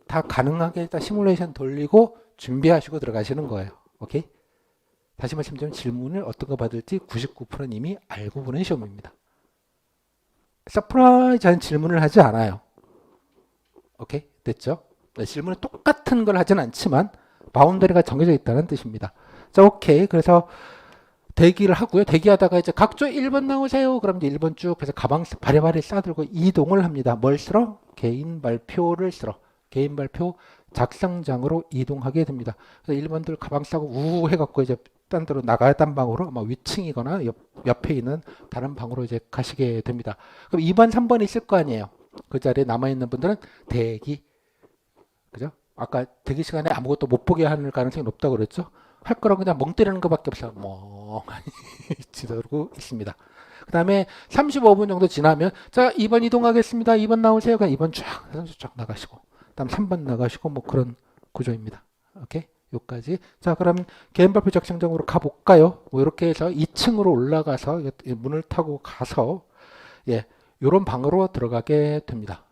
[SPEAKER 1] 다 가능하게 다 시뮬레이션 돌리고 준비하시고 들어가시는 거예요. 오케이? 다시 말씀드리면 질문을 어떤 거 받을지 99%는 이미 알고 보는 시험입니다. 서프라이즈한 질문을 하지 않아요. 오케이? 됐죠? 네, 질문은 똑같은 걸 하진 않지만 바운더리가 정해져 있다는 뜻입니다. 자, 오케이. 그래서 대기를 하고요. 대기하다가 이제 각조 1번 나오세요. 그럼 이제 1번 쭉 해서 가방 바리바리 싸들고 이동을 합니다. 뭘 쓰러? 개인 발표를 쓰러. 개인 발표 작성장으로 이동하게 됩니다. 그래서 1번들 가방 싸고 우 해갖고 이제 딴 데로 나가야 딴 방으로 아마 위층이거나 옆에 있는 다른 방으로 이제 가시게 됩니다. 그럼 2번, 3번 있을 거 아니에요. 그 자리에 남아있는 분들은 대기. 그죠? 아까 대기 시간에 아무것도 못 보게 하는 가능성이 높다고 그랬죠? 할 거랑 그냥 멍 때리는 것밖에 없어요. 멍하니 지도록 있습니다. 그 다음에 35분 정도 지나면 자 2번 이동하겠습니다. 2번 나오세요. 그냥 2번 쫙 나가시고 그 다음 3번 나가시고 뭐 그런 구조입니다. 오케이? 여기까지. 자 그럼 개인 발표 작성장으로 가볼까요? 뭐 이렇게 해서 2층으로 올라가서 문을 타고 가서 요런 방으로 들어가게 됩니다.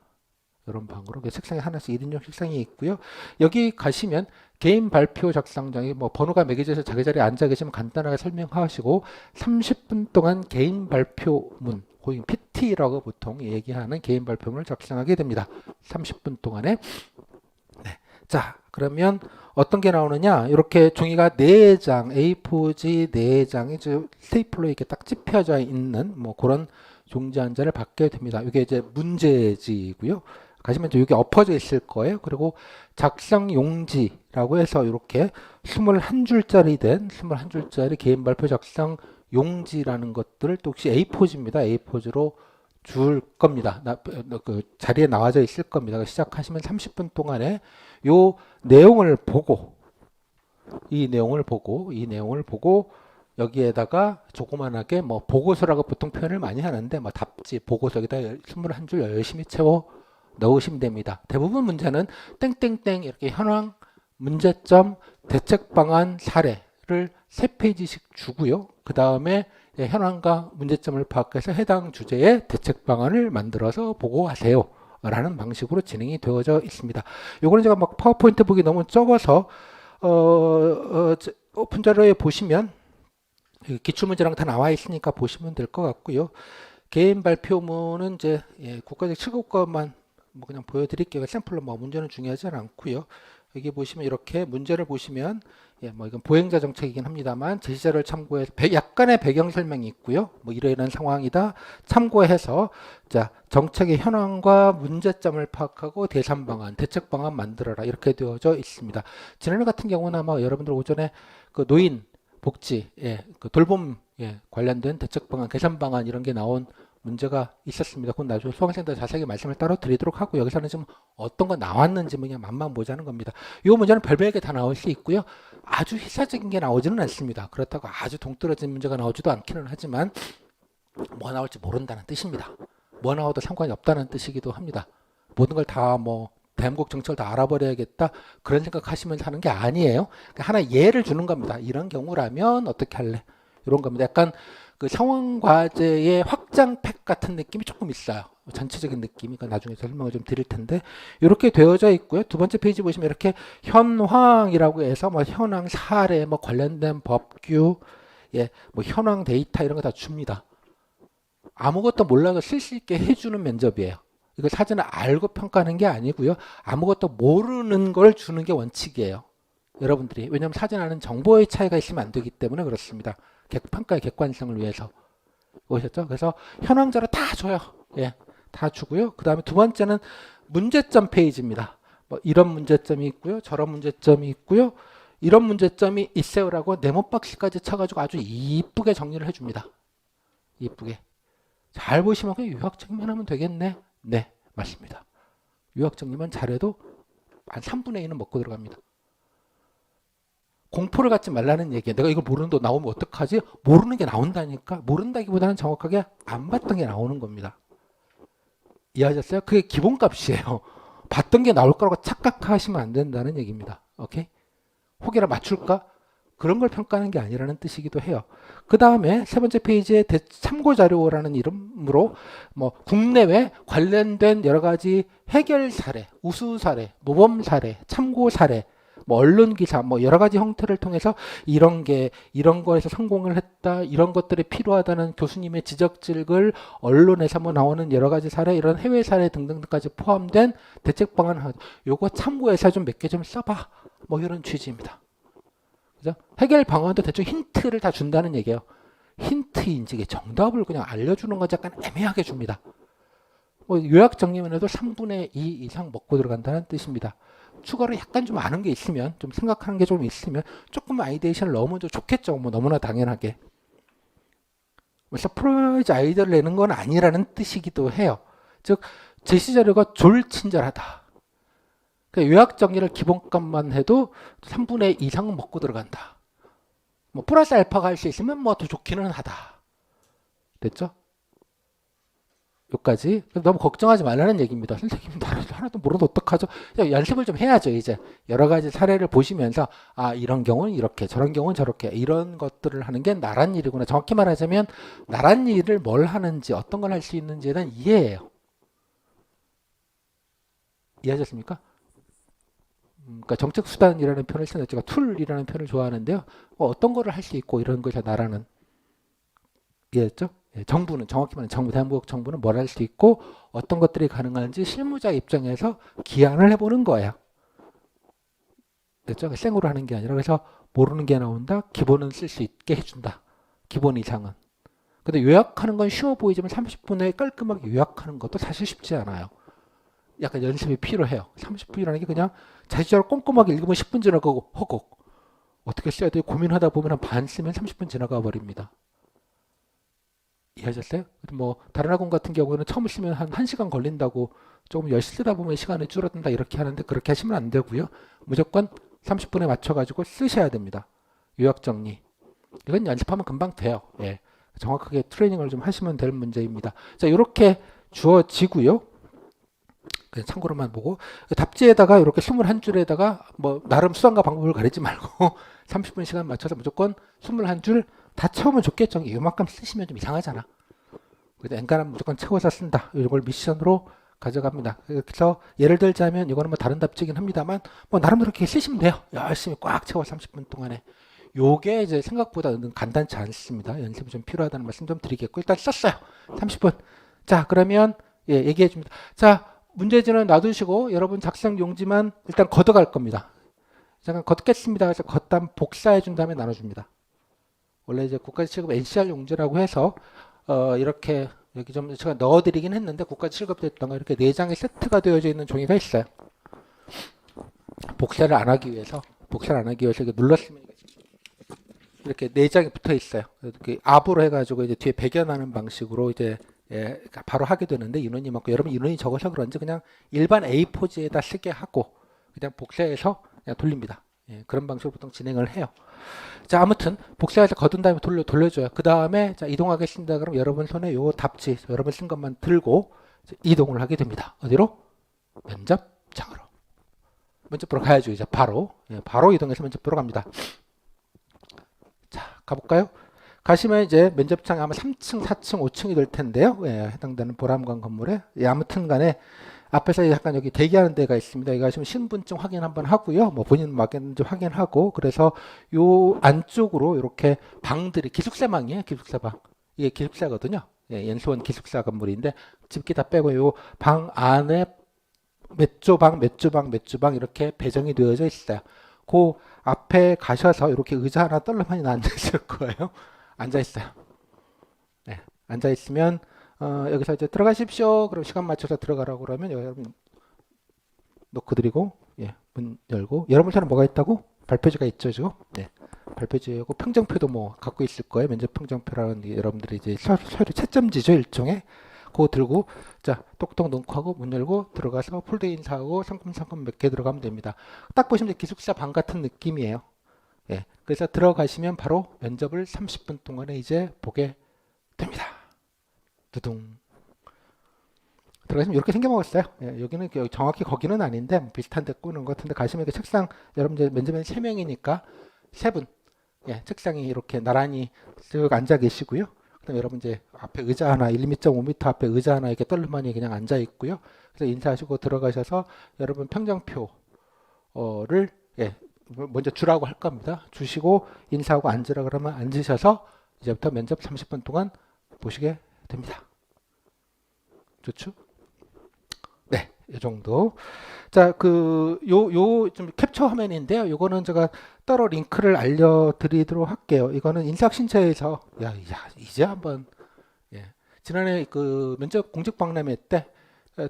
[SPEAKER 1] 이런 방으로 책상에 하나씩 1인용 책상이 있고요. 여기 가시면 개인 발표 작성장에 뭐 번호가 매겨져 서 자기 자리에 앉아 계시면 간단하게 설명하시고 30분 동안 개인 발표문, 고인 PT라고 보통 얘기하는 개인 발표문을 작성하게 됩니다. 30분 동안에. 네. 자, 그러면 어떤 게 나오느냐? 이렇게 종이가 4장, A4지 4장이 스테이플로 이렇게 딱 찝혀져 있는 뭐 그런 종지 한 장을 받게 됩니다. 이게 이제 문제지고요. 가시면 여기 엎어져 있을 거예요. 그리고 작성 용지라고 해서 이렇게 21줄짜리 된 21줄짜리 개인 발표 작성 용지라는 것들을 또 혹시 A4지입니다. A4지로 줄 겁니다. 그 자리에 나와져 있을 겁니다. 시작하시면 30분 동안에 요 내용을 보고 이 내용을 보고 여기에다가 조그만하게 뭐 보고서라고 보통 표현을 많이 하는데 뭐 답지 보고서 여기다 21줄 열심히 채워 넣으시면 됩니다. 대부분 문제는 땡땡땡 이렇게 현황, 문제점, 대책 방안, 사례를 3페이지씩 주고요. 그 다음에 현황과 문제점을 파악해서 해당 주제의 대책 방안을 만들어서 보고하세요. 라는 방식으로 진행이 되어져 있습니다. 요거는 제가 막 파워포인트 보기 너무 적어서 오픈 자료에 보시면 기출문제랑 다 나와 있으니까 보시면 될 것 같고요. 개인 발표문은 이제 국가적 7국어만 뭐 그냥 보여드릴게요. 샘플로 뭐 문제는 중요하지 않고요. 여기 보시면 이렇게 문제를 보시면 뭐 이건 보행자 정책이긴 합니다만 제시자를 참고해서 약간의 배경 설명이 있고요. 뭐 이러이러한 상황이다 참고해서 자 정책의 현황과 문제점을 파악하고 대상 방안, 대책 방안 만들어라 이렇게 되어져 있습니다. 지난해 같은 경우는 아마 여러분들 오전에 그 노인 복지, 그 돌봄 관련된 대책 방안, 개선 방안 이런 게 나온 문제가 있었습니다. 그건 나중에 수강생들 자세하게 말씀을 따로 드리도록 하고 여기서는 지금 어떤 거 나왔는지 그냥 맛만 보자는 겁니다. 이 문제는 별별게 다 나올 수 있고요. 아주 필사적인 게 나오지는 않습니다. 그렇다고 아주 동떨어진 문제가 나오지도 않기는 하지만 뭐 나올지 모른다는 뜻입니다. 뭐 나와도 상관이 없다는 뜻이기도 합니다. 모든 걸 다 뭐 대한민국 정책을 다 알아버려야겠다 그런 생각하시면서 하는 게 아니에요. 그러니까 하나 예를 주는 겁니다. 이런 경우라면 어떻게 할래? 이런 겁니다. 약간 그 상원과제의 확장팩 같은 느낌이 조금 있어요. 전체적인 느낌이 나중에 설명을 좀 드릴 텐데 이렇게 되어져 있고요. 두 번째 페이지 보시면 이렇게 현황이라고 해서 뭐 현황 사례 뭐 관련된 법규 뭐 현황 데이터 이런 거 다 줍니다. 아무것도 몰라도 쓸 수 있게 해주는 면접이에요. 이거 사전에 알고 평가하는 게 아니고요. 아무것도 모르는 걸 주는 게 원칙이에요. 여러분들이 왜냐하면 사전 안에는 정보의 차이가 있으면 안 되기 때문에 그렇습니다. 평가의 객관성을 위해서 보셨죠? 그래서 현황자료 다 줘요. 다 주고요. 그 다음에 두 번째는 문제점 페이지입니다. 뭐 이런 문제점이 있고요. 저런 문제점이 있고요. 이런 문제점이 있어요라고 네모박스까지 쳐가지고 아주 이쁘게 정리를 해줍니다. 이쁘게. 잘 보시면 그냥 유학정리만 하면 되겠네. 네, 맞습니다. 유학정리만 잘해도 한 3분의 1은 먹고 들어갑니다. 공포를 갖지 말라는 얘기야. 내가 이걸 모르는데 나오면 어떡하지? 모르는 게 나온다니까. 모른다기보다는 정확하게 안 봤던 게 나오는 겁니다. 이해하셨어요? 그게 기본값이에요. 봤던 게 나올 거라고 착각하시면 안 된다는 얘기입니다. 오케이? 혹이라 맞출까? 그런 걸 평가하는 게 아니라는 뜻이기도 해요. 그 다음에 세 번째 페이지에 참고자료라는 이름으로 뭐 국내외 관련된 여러 가지 해결 사례, 우수 사례, 모범 사례, 참고 사례, 뭐 언론 기사, 뭐 여러 가지 형태를 통해서 이런 거에서 성공을 했다, 이런 것들이 필요하다는 교수님의 지적질을 언론에서 뭐 나오는 여러 가지 사례, 이런 해외 사례 등등까지 포함된 대책 방안, 요거 참고해서 좀 몇 개 좀 써봐, 뭐 이런 취지입니다. 그죠? 해결 방안도 대충 힌트를 다 준다는 얘기예요. 힌트인지 정답을 그냥 알려주는 건 약간 애매하게 줍니다. 뭐 요약 정리만 해도 3분의 2 이상 먹고 들어간다는 뜻입니다. 추가로 약간 좀 아는 게 있으면, 좀 생각하는 게 좀 있으면 조금 아이디에이션을 넣으면 좀 좋겠죠. 뭐 너무나 당연하게. 서프라이즈 아이디어를 내는 건 아니라는 뜻이기도 해요. 즉 제시 자료가 졸친절하다. 그러니까 요약 정리를 기본값만 해도 3분의 2 이상은 먹고 들어간다. 뭐 플러스 알파가 할 수 있으면 뭐 더 좋기는 하다. 됐죠? 여기까지. 너무 걱정하지 말라는 얘기입니다. 선생님 하나도 모르도 어떡하죠? 연습을 좀 해야죠. 이제 여러 가지 사례를 보시면서 아 이런 경우는 이렇게 저런 경우는 저렇게 이런 것들을 하는 게 나란 일이구나. 정확히 말하자면 나란 일을 뭘 하는지 어떤 걸 할 수 있는지에 대한 이해예요. 이해하셨습니까? 그러니까 정책수단이라는 표현을 쓰는 제가 툴이라는 표현을 좋아하는데요. 어떤 거를 할 수 있고 이런 것이 나라는 이해했죠? 정부는 정확히 말하면 대한민국 정부는 뭘 할 수 있고 어떤 것들이 가능한지 실무자 입장에서 기한을 해보는 거예요. 됐죠? 생으로 하는 게 아니라 그래서 모르는 게 나온다. 기본은 쓸 수 있게 해준다. 기본 이상은. 근데 요약하는 건 쉬워 보이지만 30분에 깔끔하게 요약하는 것도 사실 쉽지 않아요. 약간 연습이 필요해요. 30분이라는 게 그냥 자시적으로 꼼꼼하게 읽으면 10분 지나가고 허걱 어떻게 써야 돼 고민하다 보면 한 반 쓰면 30분 지나가 버립니다. 이해하셨어요? 뭐 다른 학원 같은 경우에는 처음 쓰면 한 1시간 걸린다고 조금 열심히 쓰다 보면 시간이 줄어든다 이렇게 하는데 그렇게 하시면 안 되고요. 무조건 30분에 맞춰가지고 쓰셔야 됩니다. 요약 정리. 이건 연습하면 금방 돼요. 정확하게 트레이닝을 좀 하시면 될 문제입니다. 자, 이렇게 주어지고요. 참고로만 보고 답지에다가 이렇게 21줄에다가 뭐 나름 수단과 방법을 가리지 말고 30분 시간 맞춰서 무조건 21줄 다 채우면 좋겠죠. 이만큼 쓰시면 좀 이상하잖아. 그래서 엔간하면 무조건 채워서 쓴다. 이걸 미션으로 가져갑니다. 그래서 예를 들자면 이거는 뭐 다른 답지긴 합니다만 뭐 나름대로 이렇게 쓰시면 돼요. 열심히 꽉 채워 30분 동안에. 요게 이제 생각보다 간단치 않습니다. 연습이 좀 필요하다는 말씀 좀 드리겠고 일단 썼어요. 30분. 자 그러면 얘기해 줍니다. 자 문제지는 놔두시고 여러분 작성 용지만 일단 걷어갈 겁니다. 잠깐 걷겠습니다. 그래서 걷다 복사해 준 다음에 나눠줍니다. 원래 이제 국가직 7급 NCR 용지라고 해서 이렇게 여기 좀 제가 넣어드리긴 했는데 국가직 7급 됐던 거 이렇게 4장의 세트가 되어져 있는 종이가 있어요. 복사를 안 하기 위해서 이렇게 눌렀으면 이렇게 4장이 붙어 있어요. 이렇게 압으로 해가지고 이제 뒤에 배겨나는 방식으로 이제 바로 하게 되는데 인원이 많고 여러분 인원이 적어서 그런지 그냥 일반 A4지에다 쓰게 하고 그냥 복사해서 그냥 돌립니다. 그런 방식으로 보통 진행을 해요. 자, 아무튼 복사해서 거둔 다음에 돌려줘요. 그 다음에 자, 이동하겠습니다. 그럼 여러분 손에 요 답지 여러분 쓴 것만 들고 이동을 하게 됩니다. 어디로? 면접장으로. 면접 보러 가야죠. 이제 바로 이동해서 면접 보러 갑니다. 자, 가볼까요? 가시면 이제 면접장이 아마 3층, 4층, 5층이 될 텐데요. 해당되는 보람관 건물에. 아무튼 간에 앞에서 약간 여기 대기하는 데가 있습니다. 여기 가시면 신분증 확인 한번 하고요. 뭐 본인 맞겠는지 확인하고 그래서 요 안쪽으로 이렇게 방들이 기숙사방이에요. 기숙사방. 이게 기숙사거든요. 연수원 기숙사 건물인데 집기 다 빼고 요 방 안에 몇 조방 이렇게 배정이 되어져 있어요. 그 앞에 가셔서 이렇게 의자 하나 떨러만이 앉아 있을 거예요. 앉아 있어요. 네, 앉아 있으면 여기서 이제 들어가십시오. 그럼 시간 맞춰서 들어가라고 그러면 여러분 놓고 드리고 문 열고 여러분 손에 뭐가 있다고? 발표지가 있죠, 지금. 네, 발표지하고 평정표도 뭐 갖고 있을 거예요. 면접 평정표라는 게 여러분들이 이제 서류 채점지죠, 일종의. 그거 들고 자 똑똑 넣고 하고 문 열고 들어가서 폴더 인사하고 상품 몇 개 들어가면 됩니다. 딱 보시면 기숙사 방 같은 느낌이에요. 그래서 들어가시면 바로 면접을 30분 동안에 이제 보게 됩니다. 두둥. 들어가시면 이렇게 생겨먹었어요. 여기는 정확히 거기는 아닌데 비슷한 데 꾸는 것 같은데 가시면 그 책상 여러분 이제 면접은 3명이니까 3분 책상이 이렇게 나란히 쭉 앉아 계시고요. 그다음에 여러분 이제 앞에 의자 하나 1.5m 앞에 의자 하나 이렇게 떨르만이 그냥 앉아 있고요. 그래서 인사하시고 들어가셔서 여러분 평정표를 먼저 주라고 할 겁니다. 주시고 인사하고 앉으라 그러면 앉으셔서 이제부터 면접 30분 동안 보시게 됩니다. 좋죠? 네, 이 정도. 자, 좀 캡처 화면인데요. 요거는 제가 따로 링크를 알려드리도록 할게요. 이거는 인사혁신처에서, 이제 한번, 지난해 그 면접 공직 박람회 때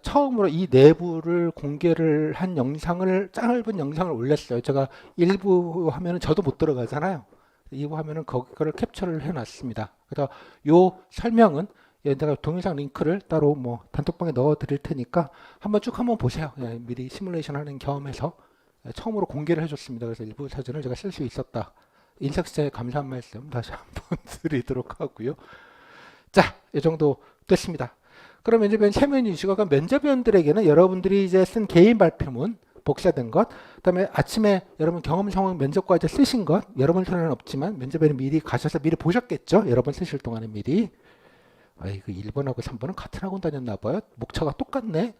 [SPEAKER 1] 처음으로 이 내부를 공개를 한 영상을, 짧은 영상을 올렸어요. 제가 일부 화면은 저도 못 들어가잖아요. 2부 화면은 거기를 캡처를 해놨습니다. 그래서 요 설명은 내가 동영상 링크를 따로 뭐 단톡방에 넣어 드릴 테니까 한번 보세요. 미리 시뮬레이션 하는 겸해서 처음으로 공개를 해줬습니다. 그래서 일부 사진을 제가 쓸 수 있었다. 인사혁신처에 감사한 말씀 다시 한번 드리도록 하고요. 자, 이 정도 됐습니다. 그럼 면접위원 최면이시고 면접위원들에게는 여러분들이 이제 쓴 개인 발표문 복사된 것, 그다음에 아침에 여러분 경험 상황 면접과제 쓰신 것, 여러분 손에는 없지만 면접위원이 미리 가셔서 미리 보셨겠죠? 여러분 쓰실 동안에 미리. 그 1번하고 3번은 같은 학원 다녔나 봐요. 목차가 똑같네.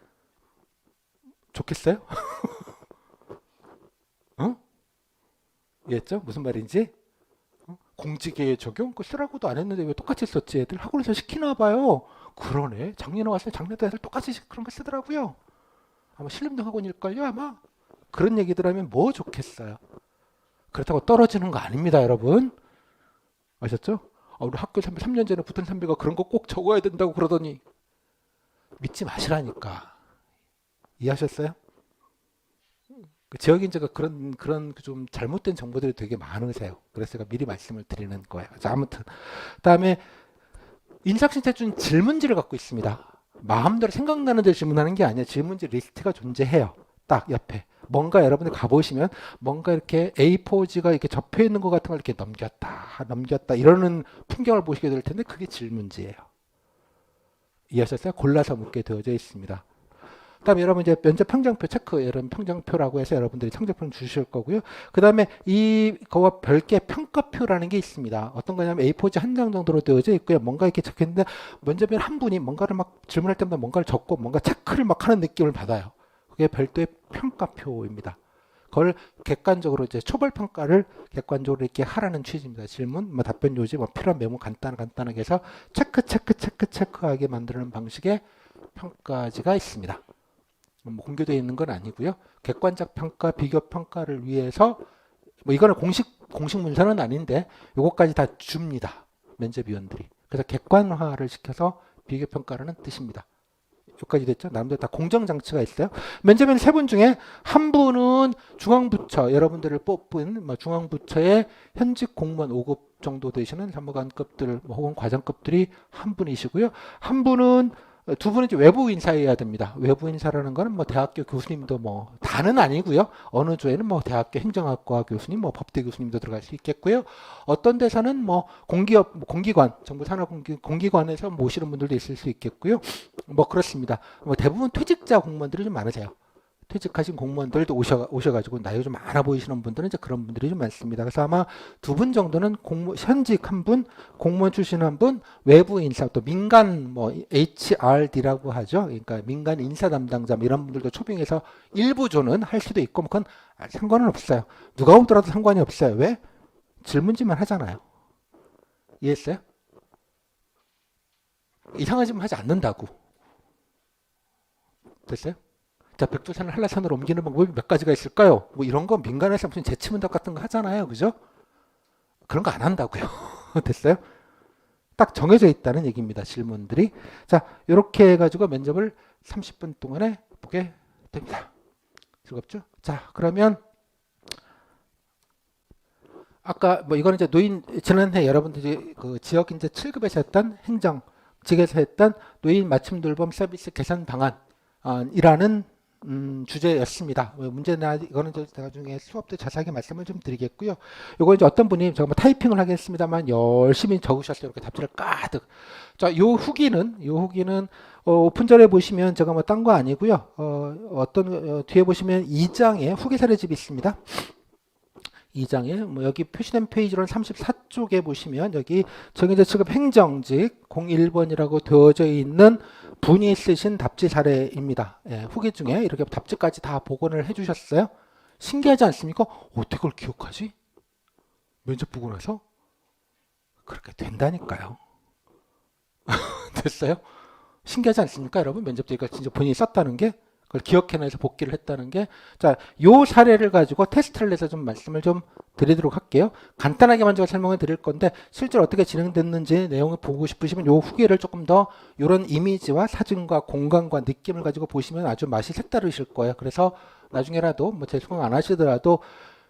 [SPEAKER 1] 좋겠어요? 이해했죠? 무슨 말인지? 공직의 적용? 그 쓰라고도 안 했는데 왜 똑같이 썼지? 애들 학원에서 시키나 봐요. 그러네. 작년에 왔을 때 작년도 애들 똑같이 그런 거 쓰더라고요. 아마 신림동 학원일걸요 아마. 그런 얘기들 하면 뭐 좋겠어요. 그렇다고 떨어지는 거 아닙니다 여러분. 아셨죠? 우리 학교 선배 3년 전에 붙은 선배가 그런 거 꼭 적어야 된다고 그러더니 믿지 마시라니까. 이해하셨어요? 그 지역인재가 그런 좀 잘못된 정보들이 되게 많으세요. 그래서 제가 미리 말씀을 드리는 거예요. 자, 아무튼 그다음에 인사혁신처에 준 질문지를 갖고 있습니다. 마음대로 생각나는 대로 질문하는 게 아니라 질문지 리스트가 존재해요. 딱 옆에 뭔가 여러분들 가보시면 뭔가 이렇게 A4지가 이렇게 접혀 있는 것 같은 걸 이렇게 넘겼다 이러는 풍경을 보시게 될 텐데 그게 질문지예요. 이해하셨어요? 골라서 묻게 되어져 있습니다. 그다음에 여러분 이제 면접 평정표 체크, 여러분 평정표라고 해서 여러분들이 성적표를 주실 거고요. 그다음에 이거와 별개 평가표라는 게 있습니다. 어떤 거냐면 A4지 한 장 정도로 되어져 있고요. 뭔가 이렇게 적혀있는데 면접위원 한 분이 뭔가를 막 질문할 때마다 뭔가를 적고 뭔가 체크를 막 하는 느낌을 받아요. 그게 별도의 평가표입니다. 그걸 객관적으로 이제 초벌 평가를 객관적으로 이렇게 하라는 취지입니다. 질문, 뭐 답변 요지, 뭐 필요한 메모 간단하게 해서 체크하게 만드는 방식의 평가지가 있습니다. 뭐 공개되어 있는 건 아니고요. 객관적 평가, 비교 평가를 위해서 뭐 이거는 공식 문서는 아닌데 요것까지 다 줍니다. 면접위원들이. 그래서 객관화를 시켜서 비교 평가라는 뜻입니다. 여기까지 됐죠? 나름대로 다 공정 장치가 있어요. 면접위원 세 분 중에 한 분은 중앙부처, 여러분들을 뽑은 뭐 중앙부처의 현직 공무원 5급 정도 되시는 사무관급들 혹은 과장급들이 한 분이시고요. 한 분은 두 분은 이제 외부 인사여야 됩니다. 외부 인사라는 거는 뭐 대학교 교수님도 뭐 다는 아니고요. 어느 조에는 뭐 대학교 행정학과 교수님, 뭐 법대 교수님도 들어갈 수 있겠고요. 어떤 데서는 뭐 공기업, 공기관, 정부 공기관에서 모시는 분들도 있을 수 있겠고요. 뭐 그렇습니다. 뭐 대부분 퇴직자 공무원들이 좀 많으세요. 퇴직하신 공무원들도 오셔가지고 나이가 좀 많아 보이시는 분들은 이제 그런 분들이 좀 많습니다. 그래서 아마 두 분 정도는 현직 한 분, 공무원 출신 한 분, 외부 인사 또 민간 뭐 HRD라고 하죠. 그러니까 민간 인사 담당자 뭐 이런 분들도 초빙해서 일부 조는 할 수도 있고 뭐 그건 상관은 없어요. 누가 오더라도 상관이 없어요. 왜? 질문지만 하잖아요. 이해했어요? 이상한 질문 하지 않는다고. 됐어요? 자, 백두산을 한라산으로 옮기는 방법이 몇 가지가 있을까요? 뭐 이런 거 민간에서 무슨 재치문답 같은 거 하잖아요. 그죠? 그런 거 안 한다고요. 됐어요? 딱 정해져 있다는 얘기입니다. 질문들이. 자, 이렇게 해가지고 면접을 30분 동안에 보게 됩니다. 즐겁죠? 자, 그러면 아까 뭐 이거는 이제 지난해 여러분들이 그 지역 이제 7급에서 했던 행정직에서 했던 노인 맞춤 돌봄 서비스 개선 방안이라는 주제였습니다. 문제나 이거는 나중에 수업 때 자세하게 말씀을 좀 드리겠고요. 이거 이제 어떤 분이 제가 뭐 타이핑을 하겠습니다만 열심히 적으셨어요. 이렇게 답지를 가득. 자, 요 후기는 오픈절에 보시면 제가 뭐 딴 거 아니고요. 뒤에 보시면 2장에 후기 사례집이 있습니다. 2장에 뭐 여기 표시된 페이지로는 34쪽에 보시면 여기 정해져 취급 행정직 01번이라고 되어져 있는 분이 쓰신 답지 사례입니다. 예, 후기 중에 이렇게 답지까지 다 복원을 해주셨어요. 신기하지 않습니까? 어떻게 그걸 기억하지? 면접 보고 나서? 그렇게 된다니까요. 됐어요? 신기하지 않습니까, 여러분? 면접 때가 진짜 본인이 썼다는 게 그걸 기억해내서 복기를 했다는 게. 자, 요 사례를 가지고 테스트를 해서 좀 말씀을 좀 드리도록 할게요. 간단하게만 제가 설명을 드릴 건데 실제로 어떻게 진행됐는지 내용을 보고 싶으시면 요 후기를 조금 더 이런 이미지와 사진과 공간과 느낌을 가지고 보시면 아주 맛이 색다르실 거예요. 그래서 나중에라도 뭐 재수강 안 하시더라도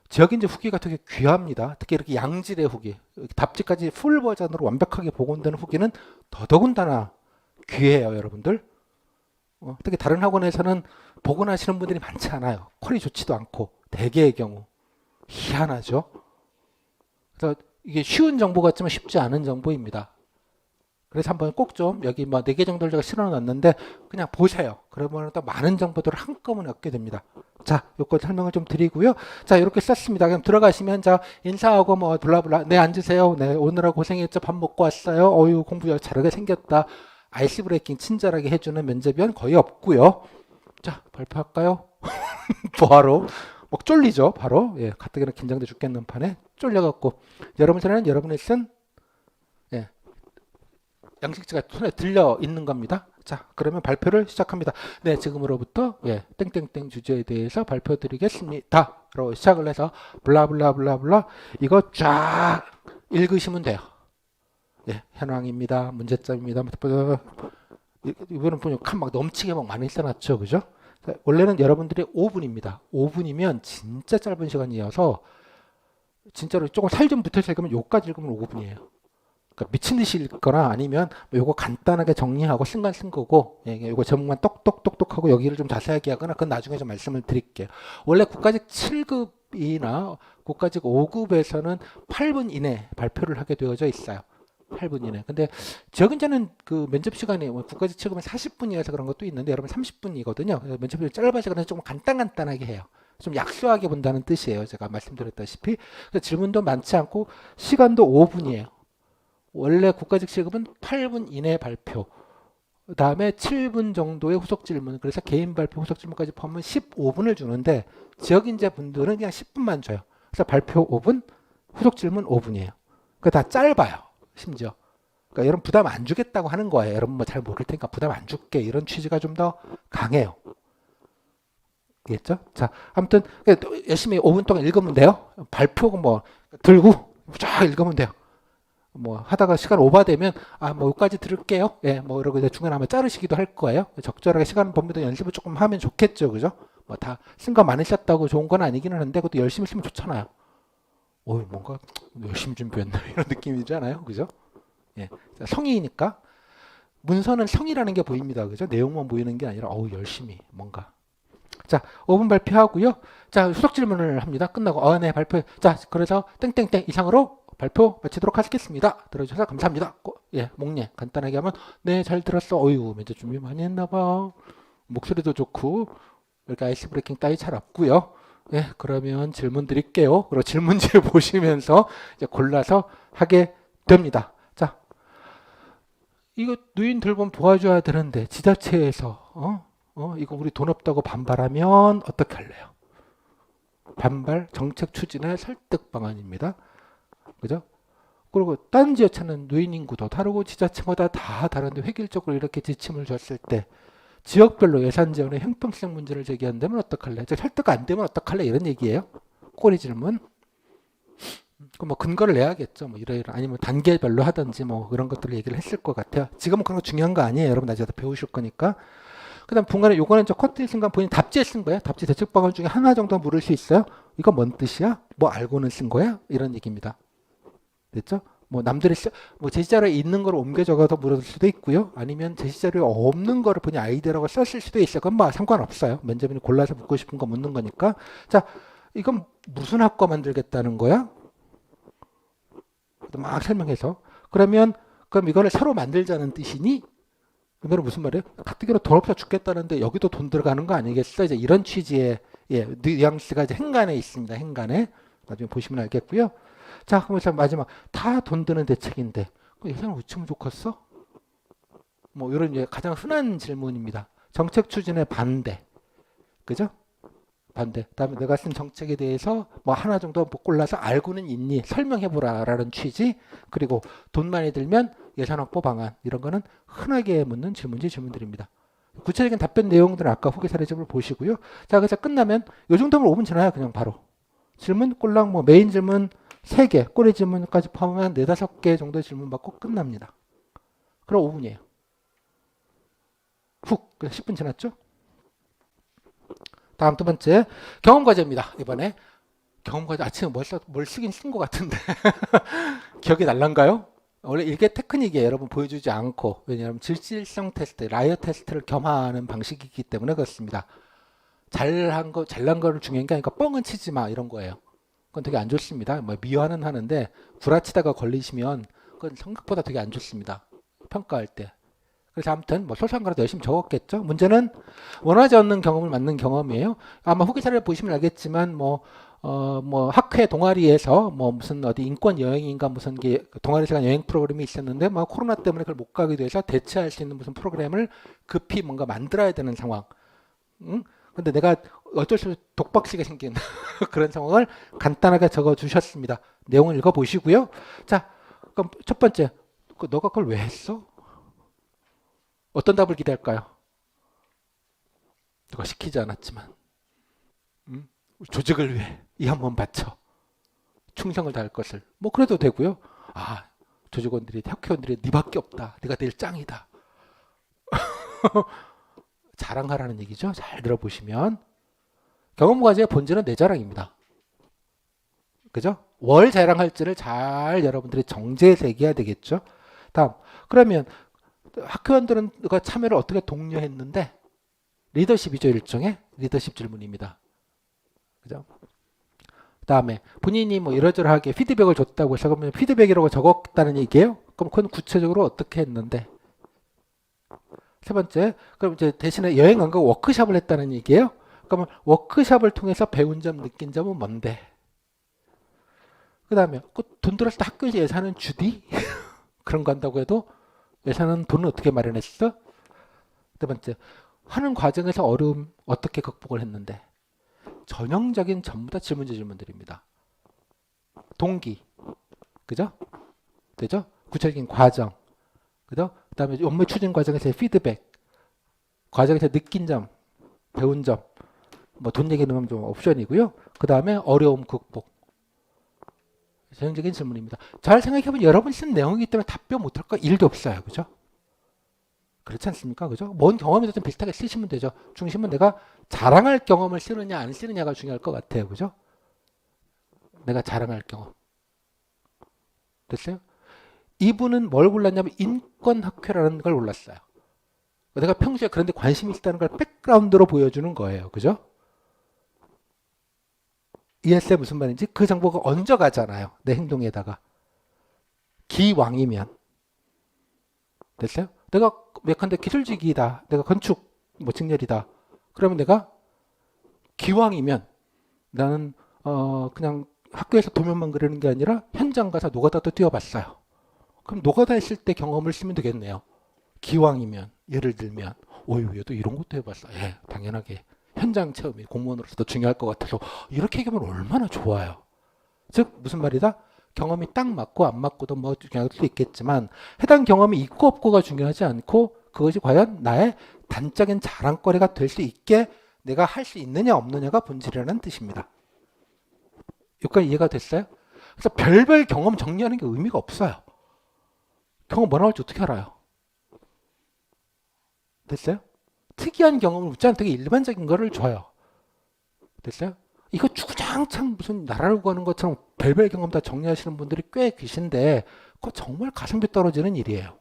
[SPEAKER 1] 지역인지 후기가 되게 귀합니다. 특히 이렇게 양질의 후기, 답지까지 풀 버전으로 완벽하게 복원되는 후기는 더더군다나 귀해요, 여러분들. 특히 다른 학원에서는 복원하시는 분들이 많지 않아요. 퀄이 좋지도 않고 대개의 경우 희한하죠. 그래서 이게 쉬운 정보 같지만 쉽지 않은 정보입니다. 그래서 한번 꼭 좀 여기 뭐 4개 정도를 제가 실어놨는데 그냥 보세요. 그러면 또 많은 정보들을 한꺼번에 얻게 됩니다. 자, 요거 설명을 좀 드리고요. 자, 이렇게 썼습니다. 그럼 들어가시면 자, 인사하고 뭐 블라블라. 네, 앉으세요. 네, 오늘하고 고생했죠. 밥 먹고 왔어요. 어유 공부 잘하게 생겼다. 아이스 브레이킹 친절하게 해주는 면접위원 거의 없고요. 자, 발표할까요? 바로 막 쫄리죠. 바로 예, 가뜩이나 긴장돼 죽겠는 판에 쫄려갖고 여러분 전에는 여러분이 쓴 예, 양식지가 손에 들려 있는 겁니다. 자, 그러면 발표를 시작합니다. 네, 지금으로부터 예, 땡땡땡 주제에 대해서 발표드리겠습니다. 로 시작을 해서 블라블라블라블라 이거 쫙 읽으시면 돼요. 예, 현황입니다. 문제점입니다. 이거는 보면 칸막 넘치게 막 많이 써놨죠, 그죠? 원래는 여러분들이 5분입니다. 5분이면 진짜 짧은 시간이어서 진짜로 조금 살 좀 붙여서 읽으면 요까지 읽으면 5분이에요. 그러니까 미친 듯이 읽거나 아니면 뭐 요거 간단하게 정리하고 쓴 거고 예, 요거 제목만 똑똑똑똑 하고 여기를 좀 자세하게 하거나 그건 나중에 좀 말씀을 드릴게요. 원래 국가직 7급이나 국가직 5급에서는 8분 이내 발표를 하게 되어져 있어요. 8분 이내. 근데 지역인자는 그 면접 시간이 국가직 7급은 40분이어서 그런 것도 있는데 여러분 30분이거든요. 면접 시간이 짧아서 그래서 조금 간단하게 해요. 좀 약소하게 본다는 뜻이에요. 제가 말씀드렸다시피. 그래서 질문도 많지 않고 시간도 5분이에요. 원래 국가직 7급은 8분 이내 발표. 그 다음에 7분 정도의 후속 질문. 그래서 개인 발표 후속 질문까지 포함하면 15분을 주는데 지역인자 분들은 그냥 10분만 줘요. 그래서 발표 5분, 후속 질문 5분이에요. 그거 다 짧아요. 심지어. 그러니까 여러분 부담 안 주겠다고 하는 거예요. 여러분 뭐 잘 모를 테니까 부담 안 줄게. 이런 취지가 좀 더 강해요. 알겠죠? 자, 아무튼 열심히 5분 동안 읽으면 돼요. 발표 뭐 들고 쫙 읽으면 돼요. 뭐 하다가 시간 오버되면 뭐 여기까지 들을게요. 예, 뭐 이러고 이제 중간에 한번 자르시기도 할 거예요. 적절하게 시간 범위도 연습을 조금 하면 좋겠죠, 그죠? 뭐 다 쓴 거 많으셨다고 좋은 건 아니기는 한데 그것도 열심히 쓰면 좋잖아요. 뭔가 열심히 준비했나 이런 느낌이잖아요, 그죠? 예, 성의니까 문서는 성의라는 게 보입니다, 그죠? 내용만 보이는 게 아니라 열심히 뭔가. 자, 5분 발표하고요. 자, 후속 질문을 합니다. 끝나고 네, 발표. 자, 그래서 땡땡땡 이상으로 발표 마치도록 하겠습니다. 들어주셔서 감사합니다. 예, 목례 간단하게 하면 네, 잘 들었어. 이제 준비 많이 했나 봐. 목소리도 좋고 이렇게 아이스 브레이킹 따위 잘 없고요. 예, 그러면 질문 드릴게요. 그리고 질문지 보시면서 이제 골라서 하게 됩니다. 자, 이거 누인 돌봄 도와줘야 되는데 지자체에서 이거 우리 돈 없다고 반발하면 어떻게 할래요? 반발 정책 추진의 설득 방안입니다. 그죠? 그리고 딴 지자체는 누인 인구도 다르고 지자체마다 다 다른데 획일적으로 이렇게 지침을 줬을 때 지역별로 예산 지원의 형평성 문제를 제기한다면 어떡할래? 설득 안 되면 어떡할래? 이런 얘기예요. 꼬리 질문. 그럼 뭐 근거를 내야겠죠. 뭐 이러이러 아니면 단계별로 하든지 뭐 그런 것들을 얘기를 했을 것 같아요. 지금은 그런 거 중요한 거 아니에요. 여러분 나중에 배우실 거니까. 그다음 중간에 요거는 저 커트의 순간 본인 답지에 쓴 거예요. 답지 대책 방안 중에 하나 정도 물을 수 있어요. 이거 뭔 뜻이야? 뭐 알고는 쓴 거야? 이런 얘기입니다. 됐죠? 뭐 남들이 뭐 제시자료에 있는 걸 옮겨 적어서 물을 수도 있고요. 아니면 제시자료에 없는 거를 본인 아이디어라고 썼을 수도 있어요. 그건 뭐 상관없어요. 면접인이 골라서 묻고 싶은 거 묻는 거니까. 자, 이건 무슨 학과 만들겠다는 거야? 막 설명해서. 그럼 이거를 새로 만들자는 뜻이니? 그러면 무슨 말이에요? 가뜩이나 돈 없어 죽겠다는데 여기도 돈 들어가는 거 아니겠어? 이제 이런 취지의 뉘앙스가 이제 행간에 있습니다. 행간에. 나중에 보시면 알겠고요. 자, 그럼 마지막 다 돈 드는 대책인데 예산을 어쩌면 좋겠어? 뭐 이런 이제 가장 흔한 질문입니다. 정책 추진의 반대, 그죠? 반대. 다음에 내가 쓴 정책에 대해서 뭐 하나 정도 골라서 알고는 있니? 설명해보라라는 취지. 그리고 돈 많이 들면 예산 확보 방안 이런 거는 흔하게 묻는 질문들입니다. 구체적인 답변 내용들은 아까 후기 사례집을 보시고요. 자, 그래서 끝나면 요 정도면 5분 지나요. 그냥 바로. 질문 꼴랑 뭐 메인 질문 3개, 꼬리 질문까지 포함하면 4, 5개 정도의 질문 받고 끝납니다. 그럼 5분이에요. 훅. 10분 지났죠? 다음 두 번째 경험 과제입니다. 이번에 경험 과제 아침에 뭘 쓰긴 쓴 것 같은데 기억이 날란가요? 원래 이게 테크닉이에요. 여러분 보여주지 않고 왜냐하면 질질성 테스트, 라이어 테스트를 겸하는 방식이기 때문에 그렇습니다. 잘난 거를 중요한 게 아니라 뻥은 치지 마 이런 거예요. 그건 되게 안 좋습니다. 뭐 미화는 하는데 구라치다가 걸리시면 그건 생각보다 되게 안 좋습니다. 평가할 때. 그래서 아무튼 뭐 소상가라도 열심히 적었겠죠. 문제는 원하지 않는 경험을 맞는 경험이에요. 아마 후기 사례를 보시면 알겠지만 뭐 학회 동아리에서 뭐 무슨 어디 인권 여행인가 무슨 게 동아리 시간 여행 프로그램이 있었는데 뭐 코로나 때문에 그걸 못 가게 돼서 대체할 수 있는 무슨 프로그램을 급히 뭔가 만들어야 되는 상황. 응? 근데 내가 어쩔 수 없이 독박시가 생긴 그런 상황을 간단하게 적어 주셨습니다. 내용을 읽어 보시고요. 자, 그럼 첫 번째, 너가 그걸 왜 했어? 어떤 답을 기대할까요? 누가 시키지 않았지만 조직을 위해 이 한 번 바쳐 충성을 다할 것을 뭐 그래도 되고요. 조직원들이 학회원들이 네밖에 없다. 네가 제일 짱이다. 자랑하라는 얘기죠. 잘 들어보시면 경험과제의 본질은 내 자랑입니다. 그죠? 뭘 자랑할지를 잘 여러분들이 정제해서 얘기해야 되겠죠. 다음 그러면 학회원들은 참여를 어떻게 독려했는데 리더십이죠. 일종의 리더십 질문입니다. 그죠? 그다음에 본인이 뭐 이러저러하게 피드백을 줬다고 해서 그러면 피드백이라고 적었다는 얘기예요. 그럼 그건 구체적으로 어떻게 했는데? 세 번째, 그럼 이제 대신에 여행 안 가고 워크숍을 했다는 얘기예요. 그러면 워크숍을 통해서 배운 점, 느낀 점은 뭔데? 그다음에 돈 들었을 때 학교에서 예산은 주디? 그런 거 한다고 해도 예산은 돈을 어떻게 마련했어? 네 번째, 하는 과정에서 어려움 어떻게 극복을 했는데? 전형적인 전부 다 질문들입니다. 동기, 그죠? 되죠? 구체적인 과정, 그죠? 그다음에 업무 추진 과정에서의 피드백, 과정에서 느낀 점, 배운 점, 뭐 돈 얘기 넣으면 좀 옵션이고요. 그 다음에 어려움 극복. 전형적인 질문입니다. 잘 생각해보면 여러분 쓴 내용이기 때문에 답변 못할 거 일도 없어요. 그죠? 그렇지 않습니까? 그죠? 뭔 경험에서 좀 비슷하게 쓰시면 되죠. 중심은 내가 자랑할 경험을 쓰느냐 안 쓰느냐가 중요할 것 같아요. 그죠? 내가 자랑할 경험. 됐어요? 이분은 뭘 골랐냐면 인권학회라는 걸 골랐어요. 내가 평소에 그런 데 관심이 있다는 걸 백그라운드로 보여주는 거예요. 그죠? 이해했어요? 무슨 말인지? 그 정보가 얹어가잖아요. 내 행동에다가. 기왕이면. 됐어요? 내가 예컨대 기술직이다. 내가 건축 뭐 직렬이다. 그러면 내가 기왕이면 나는 그냥 학교에서 도면만 그리는 게 아니라 현장 가서 노가다도 뛰어봤어요. 그럼 노가다 했을 때 경험을 쓰면 되겠네요. 기왕이면 예를 들면 얘도 이런 것도 해봤어. 예, 당연하게 현장 체험이 공무원으로서도 중요할 것 같아서 이렇게 얘기하면 얼마나 좋아요. 즉 무슨 말이다? 경험이 딱 맞고 안 맞고도 뭐 중요할 수도 있겠지만 해당 경험이 있고 없고가 중요하지 않고 그것이 과연 나의 단적인 자랑거리가 될 수 있게 내가 할 수 있느냐 없느냐가 본질이라는 뜻입니다. 여기까지 이해가 됐어요? 그래서 별별 경험 정리하는 게 의미가 없어요. 경험 뭐 나올지 어떻게 알아요? 됐어요? 특이한 경험을 묻지 않고 되게 일반적인 거를 줘요. 됐어요? 이거 주구장창 무슨 나라를 구하는 것처럼 별별 경험 다 정리하시는 분들이 꽤 계신데 그거 정말 가성비 떨어지는 일이에요.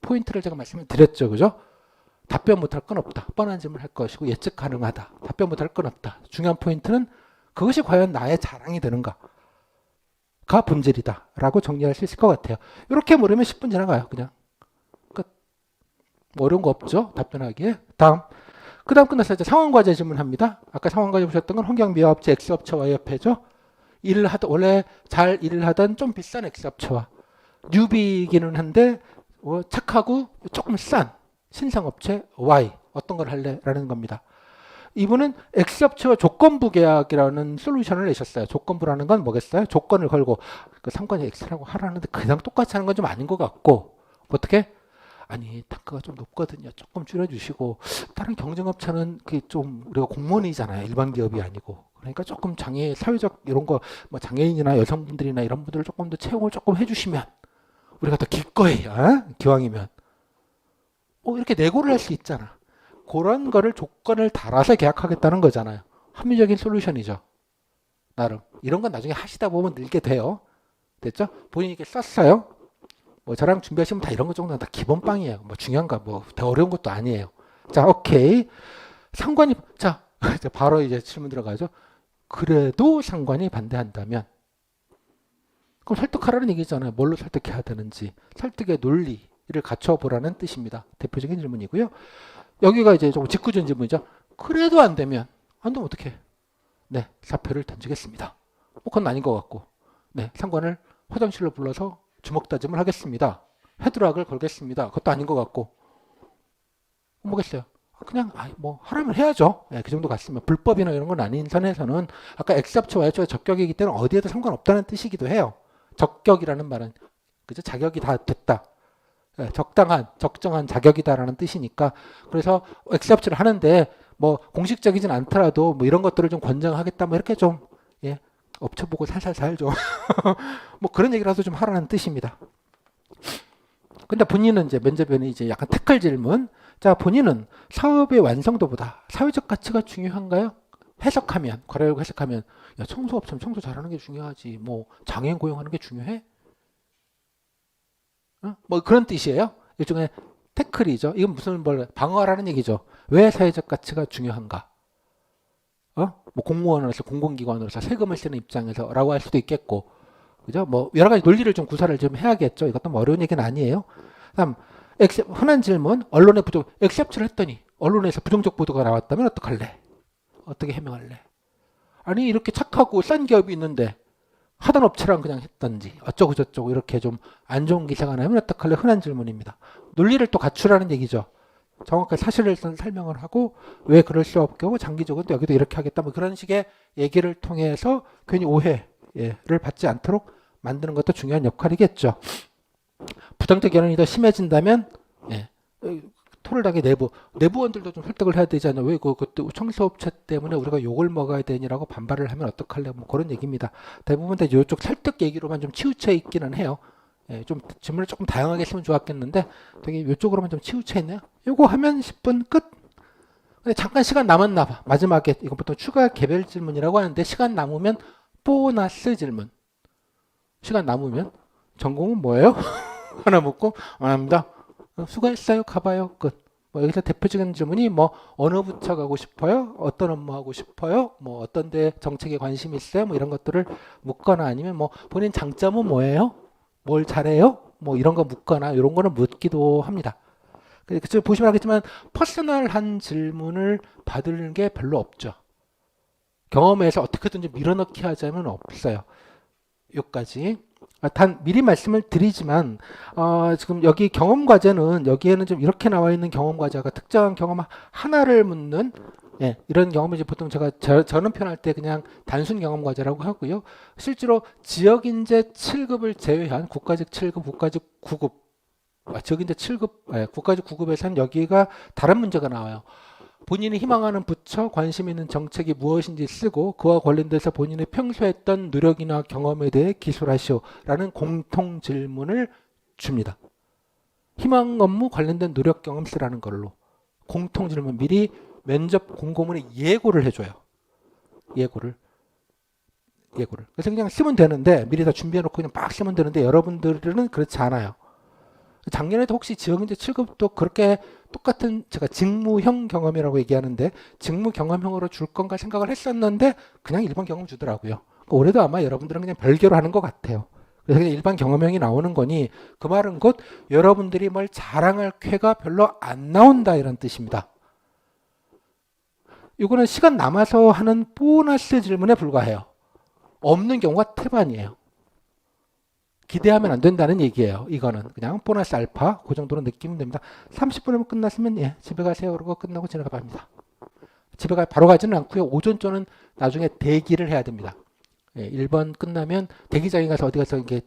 [SPEAKER 1] 포인트를 제가 말씀을 드렸죠. 그죠? 답변 못할 건 없다. 뻔한 질문을 할 것이고 예측 가능하다. 답변 못할 건 없다. 중요한 포인트는 그것이 과연 나의 자랑이 되는가가 본질이다. 라고 정리할 수 있을 것 같아요. 이렇게 물으면 10분 지나가요. 그냥. 끝. 뭐 어려운 거 없죠? 답변하기에. 다음. 그 다음 끝났어요. 이제 상황과제 질문합니다. 아까 상황과제 보셨던 건 환경미화업체 X업체와 Y업체죠. 원래 잘 일을 하던 좀 비싼 X업체와 뉴비이기는 한데 착하고 조금 싼 신상업체 Y 어떤 걸 할래? 라는 겁니다. 이분은 X업체와 조건부 계약이라는 솔루션을 내셨어요. 조건부라는 건 뭐겠어요? 조건을 걸고 그 상관이 X라고 하라는데 그냥 똑같이 하는 건 좀 아닌 것 같고 어떻게? 아니 단가가 좀 높거든요. 조금 줄여주시고 다른 경쟁업체는 그 좀 우리가 공무원이잖아요. 일반 기업이 아니고 그러니까 조금 장애 사회적 이런 거 뭐 장애인이나 여성분들이나 이런 분들을 조금 더 채용을 조금 해주시면 우리가 더 기꺼이 기왕이면 이렇게 내고를 할 수 있잖아. 그런 거를 조건을 달아서 계약하겠다는 거잖아요. 합리적인 솔루션이죠. 나름 이런 건 나중에 하시다 보면 늘게 돼요. 됐죠? 본인이 이렇게 썼어요. 뭐 저랑 준비하시면 다 이런 거 정도는 다 기본빵이에요. 뭐 중요한가 뭐 더 어려운 것도 아니에요. 자, 오케이. 상관이 자 바로 이제 질문 들어가죠. 그래도 상관이 반대한다면 그럼 설득하라는 얘기잖아요. 뭘로 설득해야 되는지 설득의 논리를 갖춰보라는 뜻입니다. 대표적인 질문이고요. 여기가 이제 조금 직구적인 질문이죠. 그래도 안 되면 어떻게? 네, 사표를 던지겠습니다. 그건 아닌 것 같고, 네, 상관을 화장실로 불러서 주먹 다짐을 하겠습니다. 헤드락을 걸겠습니다. 그것도 아닌 것 같고, 뭐겠어요? 그냥 뭐 하라면 해야죠. 네, 그 정도 같으면 불법이나 이런 건 아닌 선에서는 아까 X합체와 Y합체가 적격이기 때문에 어디에도 상관없다는 뜻이기도 해요. 적격이라는 말은 그죠? 자격이 다 됐다. 적정한 자격이다라는 뜻이니까 그래서 X합체를 하는데 뭐 공식적이진 않더라도 뭐 이런 것들을 좀 권장하겠다 뭐 이렇게 좀 업체 보고 살살살 좀 뭐 그런 얘기라도 좀 하라는 뜻입니다. 근데 본인은 이제 면접에는 이제 약간 태클 질문. 자, 본인은 사업의 완성도보다 사회적 가치가 중요한가요? 해석하면 괄호 열고 해석하면 야, 청소업체는 청소 잘하는 게 중요하지. 뭐 장애인 고용하는 게 중요해? 뭐 그런 뜻이에요. 일종의 태클이죠. 이건 무슨 방어하라는 얘기죠. 왜 사회적 가치가 중요한가? 뭐 공무원으로서 공공기관으로서 세금을 쓰는 입장에서라고 할 수도 있겠고, 그죠? 뭐 여러 가지 논리를 좀 구사를 좀 해야겠죠. 이것도 뭐 어려운 얘기는 아니에요. 다음 흔한 질문. 언론에 엑셉트를 했더니 언론에서 부정적 보도가 나왔다면 어떡할래? 어떻게 해명할래? 아니 이렇게 착하고 싼 기업이 있는데 하던 업체랑 그냥 했던지 어쩌고 저쩌고 이렇게 좀 안 좋은 기사가 나면 어떡할래? 흔한 질문입니다. 논리를 또 갖추라는 얘기죠. 정확하게 사실을 설명을 하고 왜 그럴 수 없고 장기적으로 또 여기도 이렇게 하겠다 뭐 그런 식의 얘기를 통해서 괜히 오해를 받지 않도록 만드는 것도 중요한 역할이겠죠. 부정적 여론이 더 심해진다면 토를하게 내부원들도 좀 설득을 해야 되지 않나. 왜 그때 청소업체 때문에 우리가 욕을 먹어야 되니라고 반발을 하면 어떡할래? 뭐 그런 얘기입니다. 대부분 다 이쪽 설득 얘기로만 좀 치우쳐 있기는 해요. 예, 좀 질문을 조금 다양하게 했으면 좋았겠는데 되게 이쪽으로만 좀 치우쳐 있네요. 요거 하면 10분 끝. 근데 잠깐 시간 남았나 봐. 마지막에 이건 보통 추가 개별 질문이라고 하는데 시간 남으면 보너스 질문. 시간 남으면 전공은 뭐예요? 하나 묻고 안 합니다. 수고했어요. 가봐요. 끝. 뭐 여기서 대표적인 질문이 뭐 어느 부처 가고 싶어요? 어떤 업무 하고 싶어요? 뭐 어떤 데 정책에 관심 있어요? 뭐 이런 것들을 묻거나 아니면 뭐 본인 장점은 뭐예요? 뭘 잘해요? 뭐 이런 거 묻거나 이런 거는 묻기도 합니다. 그쵸, 보시면 알겠지만 퍼스널한 질문을 받을 게 별로 없죠. 경험에서 어떻게든지 밀어넣기 하자면 없어요. 여기까지. 단 미리 말씀을 드리지만 지금 여기 경험 과제는 여기에는 좀 이렇게 나와 있는 경험 과제가 특정한 경험 하나를 묻는 예, 이런 경험을 이제 보통 저는 표현할 때 그냥 단순 경험 과제라고 하고요. 실제로 지역 인재 7급을 제외한 국가직 7급, 국가직 9급, 지역 인재 7급, 예, 국가직 9급에서는 여기가 다른 문제가 나와요. 본인이 희망하는 부처, 관심 있는 정책이 무엇인지 쓰고 그와 관련돼서 본인이 평소에 했던 노력이나 경험에 대해 기술하시오라는 공통 질문을 줍니다. 희망 업무 관련된 노력 경험 쓰라는 걸로 공통 질문 미리 면접 공고문에 예고를 해줘요. 예고를. 그래서 그냥 쓰면 되는데 미리 다 준비해놓고 그냥 막 쓰면 되는데 여러분들은 그렇지 않아요. 작년에도 혹시 지역인재 7급도 그렇게 똑같은 제가 직무형 경험이라고 얘기하는데 직무 경험형으로 줄 건가 생각을 했었는데 그냥 일반 경험 주더라고요. 올해도 아마 여러분들은 그냥 별개로 하는 것 같아요. 그래서 그냥 일반 경험형이 나오는 거니 그 말은 곧 여러분들이 뭘 자랑할 쾌가 별로 안 나온다 이런 뜻입니다. 이거는 시간 남아서 하는 보너스 질문에 불과해요. 없는 경우가 태반이에요. 기대하면 안 된다는 얘기예요. 이거는 그냥 보너스 알파 그 정도로 느끼면 됩니다. 30분이면 끝났으면 예, 집에 가세요. 그러고 끝나고 지나가 봅니다. 집에 바로 가지는 않고요. 오전조는 나중에 대기를 해야 됩니다. 예, 1번 끝나면 대기장에 가서 어디 가서 이게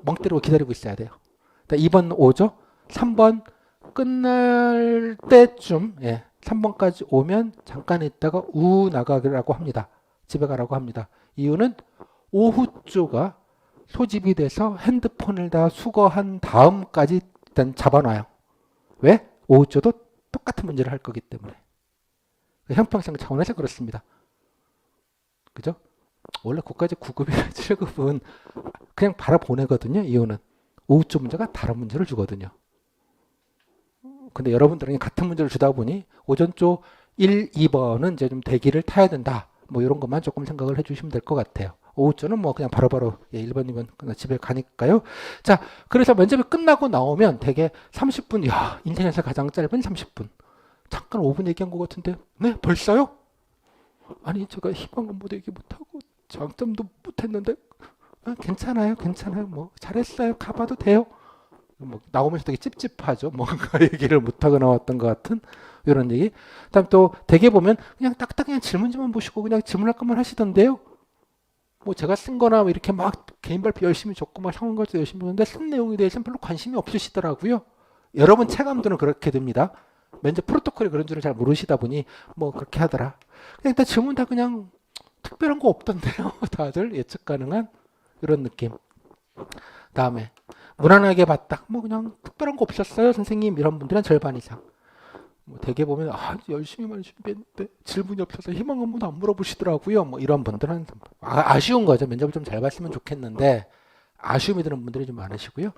[SPEAKER 1] 멍 때리고 기다리고 있어야 돼요. 2번 오죠. 3번 끝날 때쯤 예, 3번까지 오면 잠깐 있다가 나가라고 합니다. 집에 가라고 합니다. 이유는 오후조가 소집이 돼서 핸드폰을 다 수거한 다음까지 일단 잡아놔요. 왜? 오후조도 똑같은 문제를 할 거기 때문에. 형평성 차원에서 그렇습니다. 그죠? 원래 국가직 9급이나 7급은 그냥 바로 보내거든요. 이유는 오후조 문제가 다른 문제를 주거든요. 근데 여러분들은 같은 문제를 주다 보니 오전조 1, 2번은 이제 좀 대기를 타야 된다. 뭐 이런 것만 조금 생각을 해주시면 될 것 같아요. 오후조는 뭐 그냥 바로바로 예, 1번, 2번 집에 가니까요. 자, 그래서 면접이 끝나고 나오면 되게 30분, 야, 인생에서 가장 짧은 30분. 잠깐 5분 얘기한 것 같은데, 네, 벌써요? 아니, 제가 희망 업무도 얘기 못하고 장점도 못했는데, 괜찮아요, 뭐 잘했어요, 가봐도 돼요. 뭐 나오면서 되게 찝찝하죠. 뭔가 얘기를 못하고 나왔던 것 같은 이런 얘기. 그다음 또 대개 보면 그냥 딱딱 그냥 질문지만 보시고 그냥 질문할 것만 하시던데요. 뭐 제가 쓴 거나 뭐 이렇게 막 개인 발표 열심히 적고 막 상황 것도 열심히 보는데 쓴 내용에 대해서는 별로 관심이 없으시더라고요. 여러분 체감도는 그렇게 됩니다. 면접 프로토콜이 그런 줄은 잘 모르시다 보니 뭐 그렇게 하더라. 그냥 일단 질문 다 그냥 특별한 거 없던데요. 다들 예측 가능한 이런 느낌. 다음에 무난하게 봤다. 뭐 그냥 특별한 거 없었어요. 선생님 이런 분들은 절반 이상. 뭐 대개 보면 열심히만 준비했는데 질문이 없어서 희망 업무도 안 물어보시더라고요. 뭐 이런 분들은 아쉬운 거죠. 면접을 좀 잘 봤으면 좋겠는데 아쉬움이 드는 분들이 좀 많으시고요.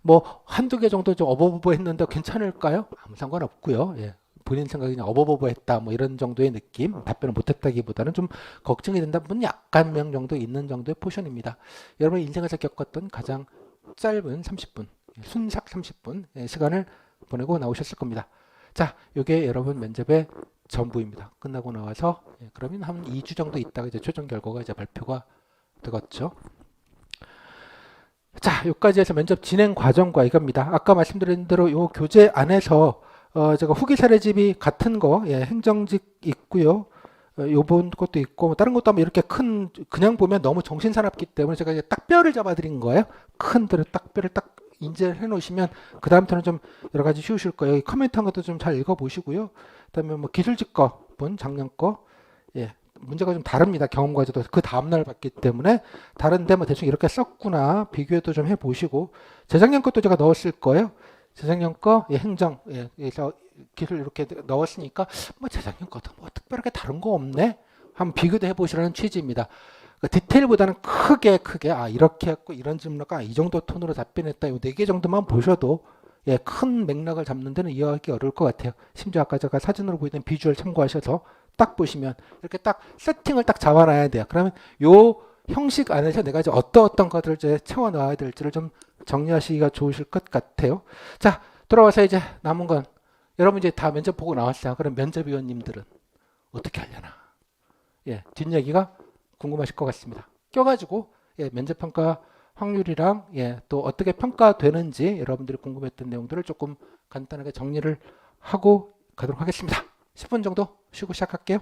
[SPEAKER 1] 뭐 한두 개 정도 좀 어버버버 했는데 괜찮을까요? 아무 상관없고요. 예. 본인 생각이 그냥 어버버버 했다 뭐 이런 정도의 느낌 답변을 못했다기보다는 좀 걱정이 된다는 분 약간 명 정도 있는 정도의 포션입니다. 여러분 인생에서 겪었던 가장 짧은 30분 순삭 30분 시간을 보내고 나오셨을 겁니다. 자, 이게 여러분 면접의 전부입니다. 끝나고 나와서 그러면 한 2주 정도 있다가 이제 최종 결과가 이제 발표가 되겠죠. 자, 여기까지 해서 면접 진행 과정과 이겁니다. 아까 말씀드린 대로 요 교재 안에서 제가 후기 사례집이 같은 거 행정직 있고요. 요번 것도 있고 뭐 다른 것도 한번 이렇게 큰 그냥 보면 너무 정신사납기 때문에 제가 이제 딱 뼈를 잡아드린 거예요. 큰 들을 딱 뼈를 딱 인지를 해 놓으시면 그 다음부터는 좀 여러 가지 쉬우실 거예요. 이 커멘트 한 것도 좀 잘 읽어 보시고요. 그다음에 뭐 기술직 거본 작년 거 예. 문제가 좀 다릅니다. 경험 과제도 그 다음날 봤기 때문에 다른데 뭐 대충 이렇게 썼구나 비교도 좀 해보시고 재작년 것도 제가 넣었을 거예요. 재작년 거 예, 행정 예, 그래서 기술 이렇게 넣었으니까 뭐 재작년 것도 뭐 특별하게 다른 거 없네. 한번 비교도 해보시라는 취지입니다. 그 디테일보다는 크게 아 이렇게 했고 이런 질문과 이 정도 톤으로 답변했다. 이 4개 정도만 보셔도 예, 큰 맥락을 잡는 데는 이해하기 어려울 것 같아요. 심지어 아까 제가 사진으로 보이던 비주얼 참고하셔서 딱 보시면 이렇게 딱 세팅을 딱 잡아놔야 돼요. 그러면 요 형식 안에서 내가 이제 어떤 것들을 이제 채워 넣어야 될지를 좀 정리하시기가 좋으실 것 같아요. 자, 돌아와서 이제 남은 건 여러분 이제 다 면접 보고 나왔어요. 그럼 면접위원님들은 어떻게 하려나? 예, 뒷얘기가 궁금하실 것 같습니다. 껴가지고 예, 면접평가 확률이랑 예, 또 어떻게 평가되는지 여러분들이 궁금했던 내용들을 조금 간단하게 정리를 하고 가도록 하겠습니다. 10분 정도 쉬고 시작할게요.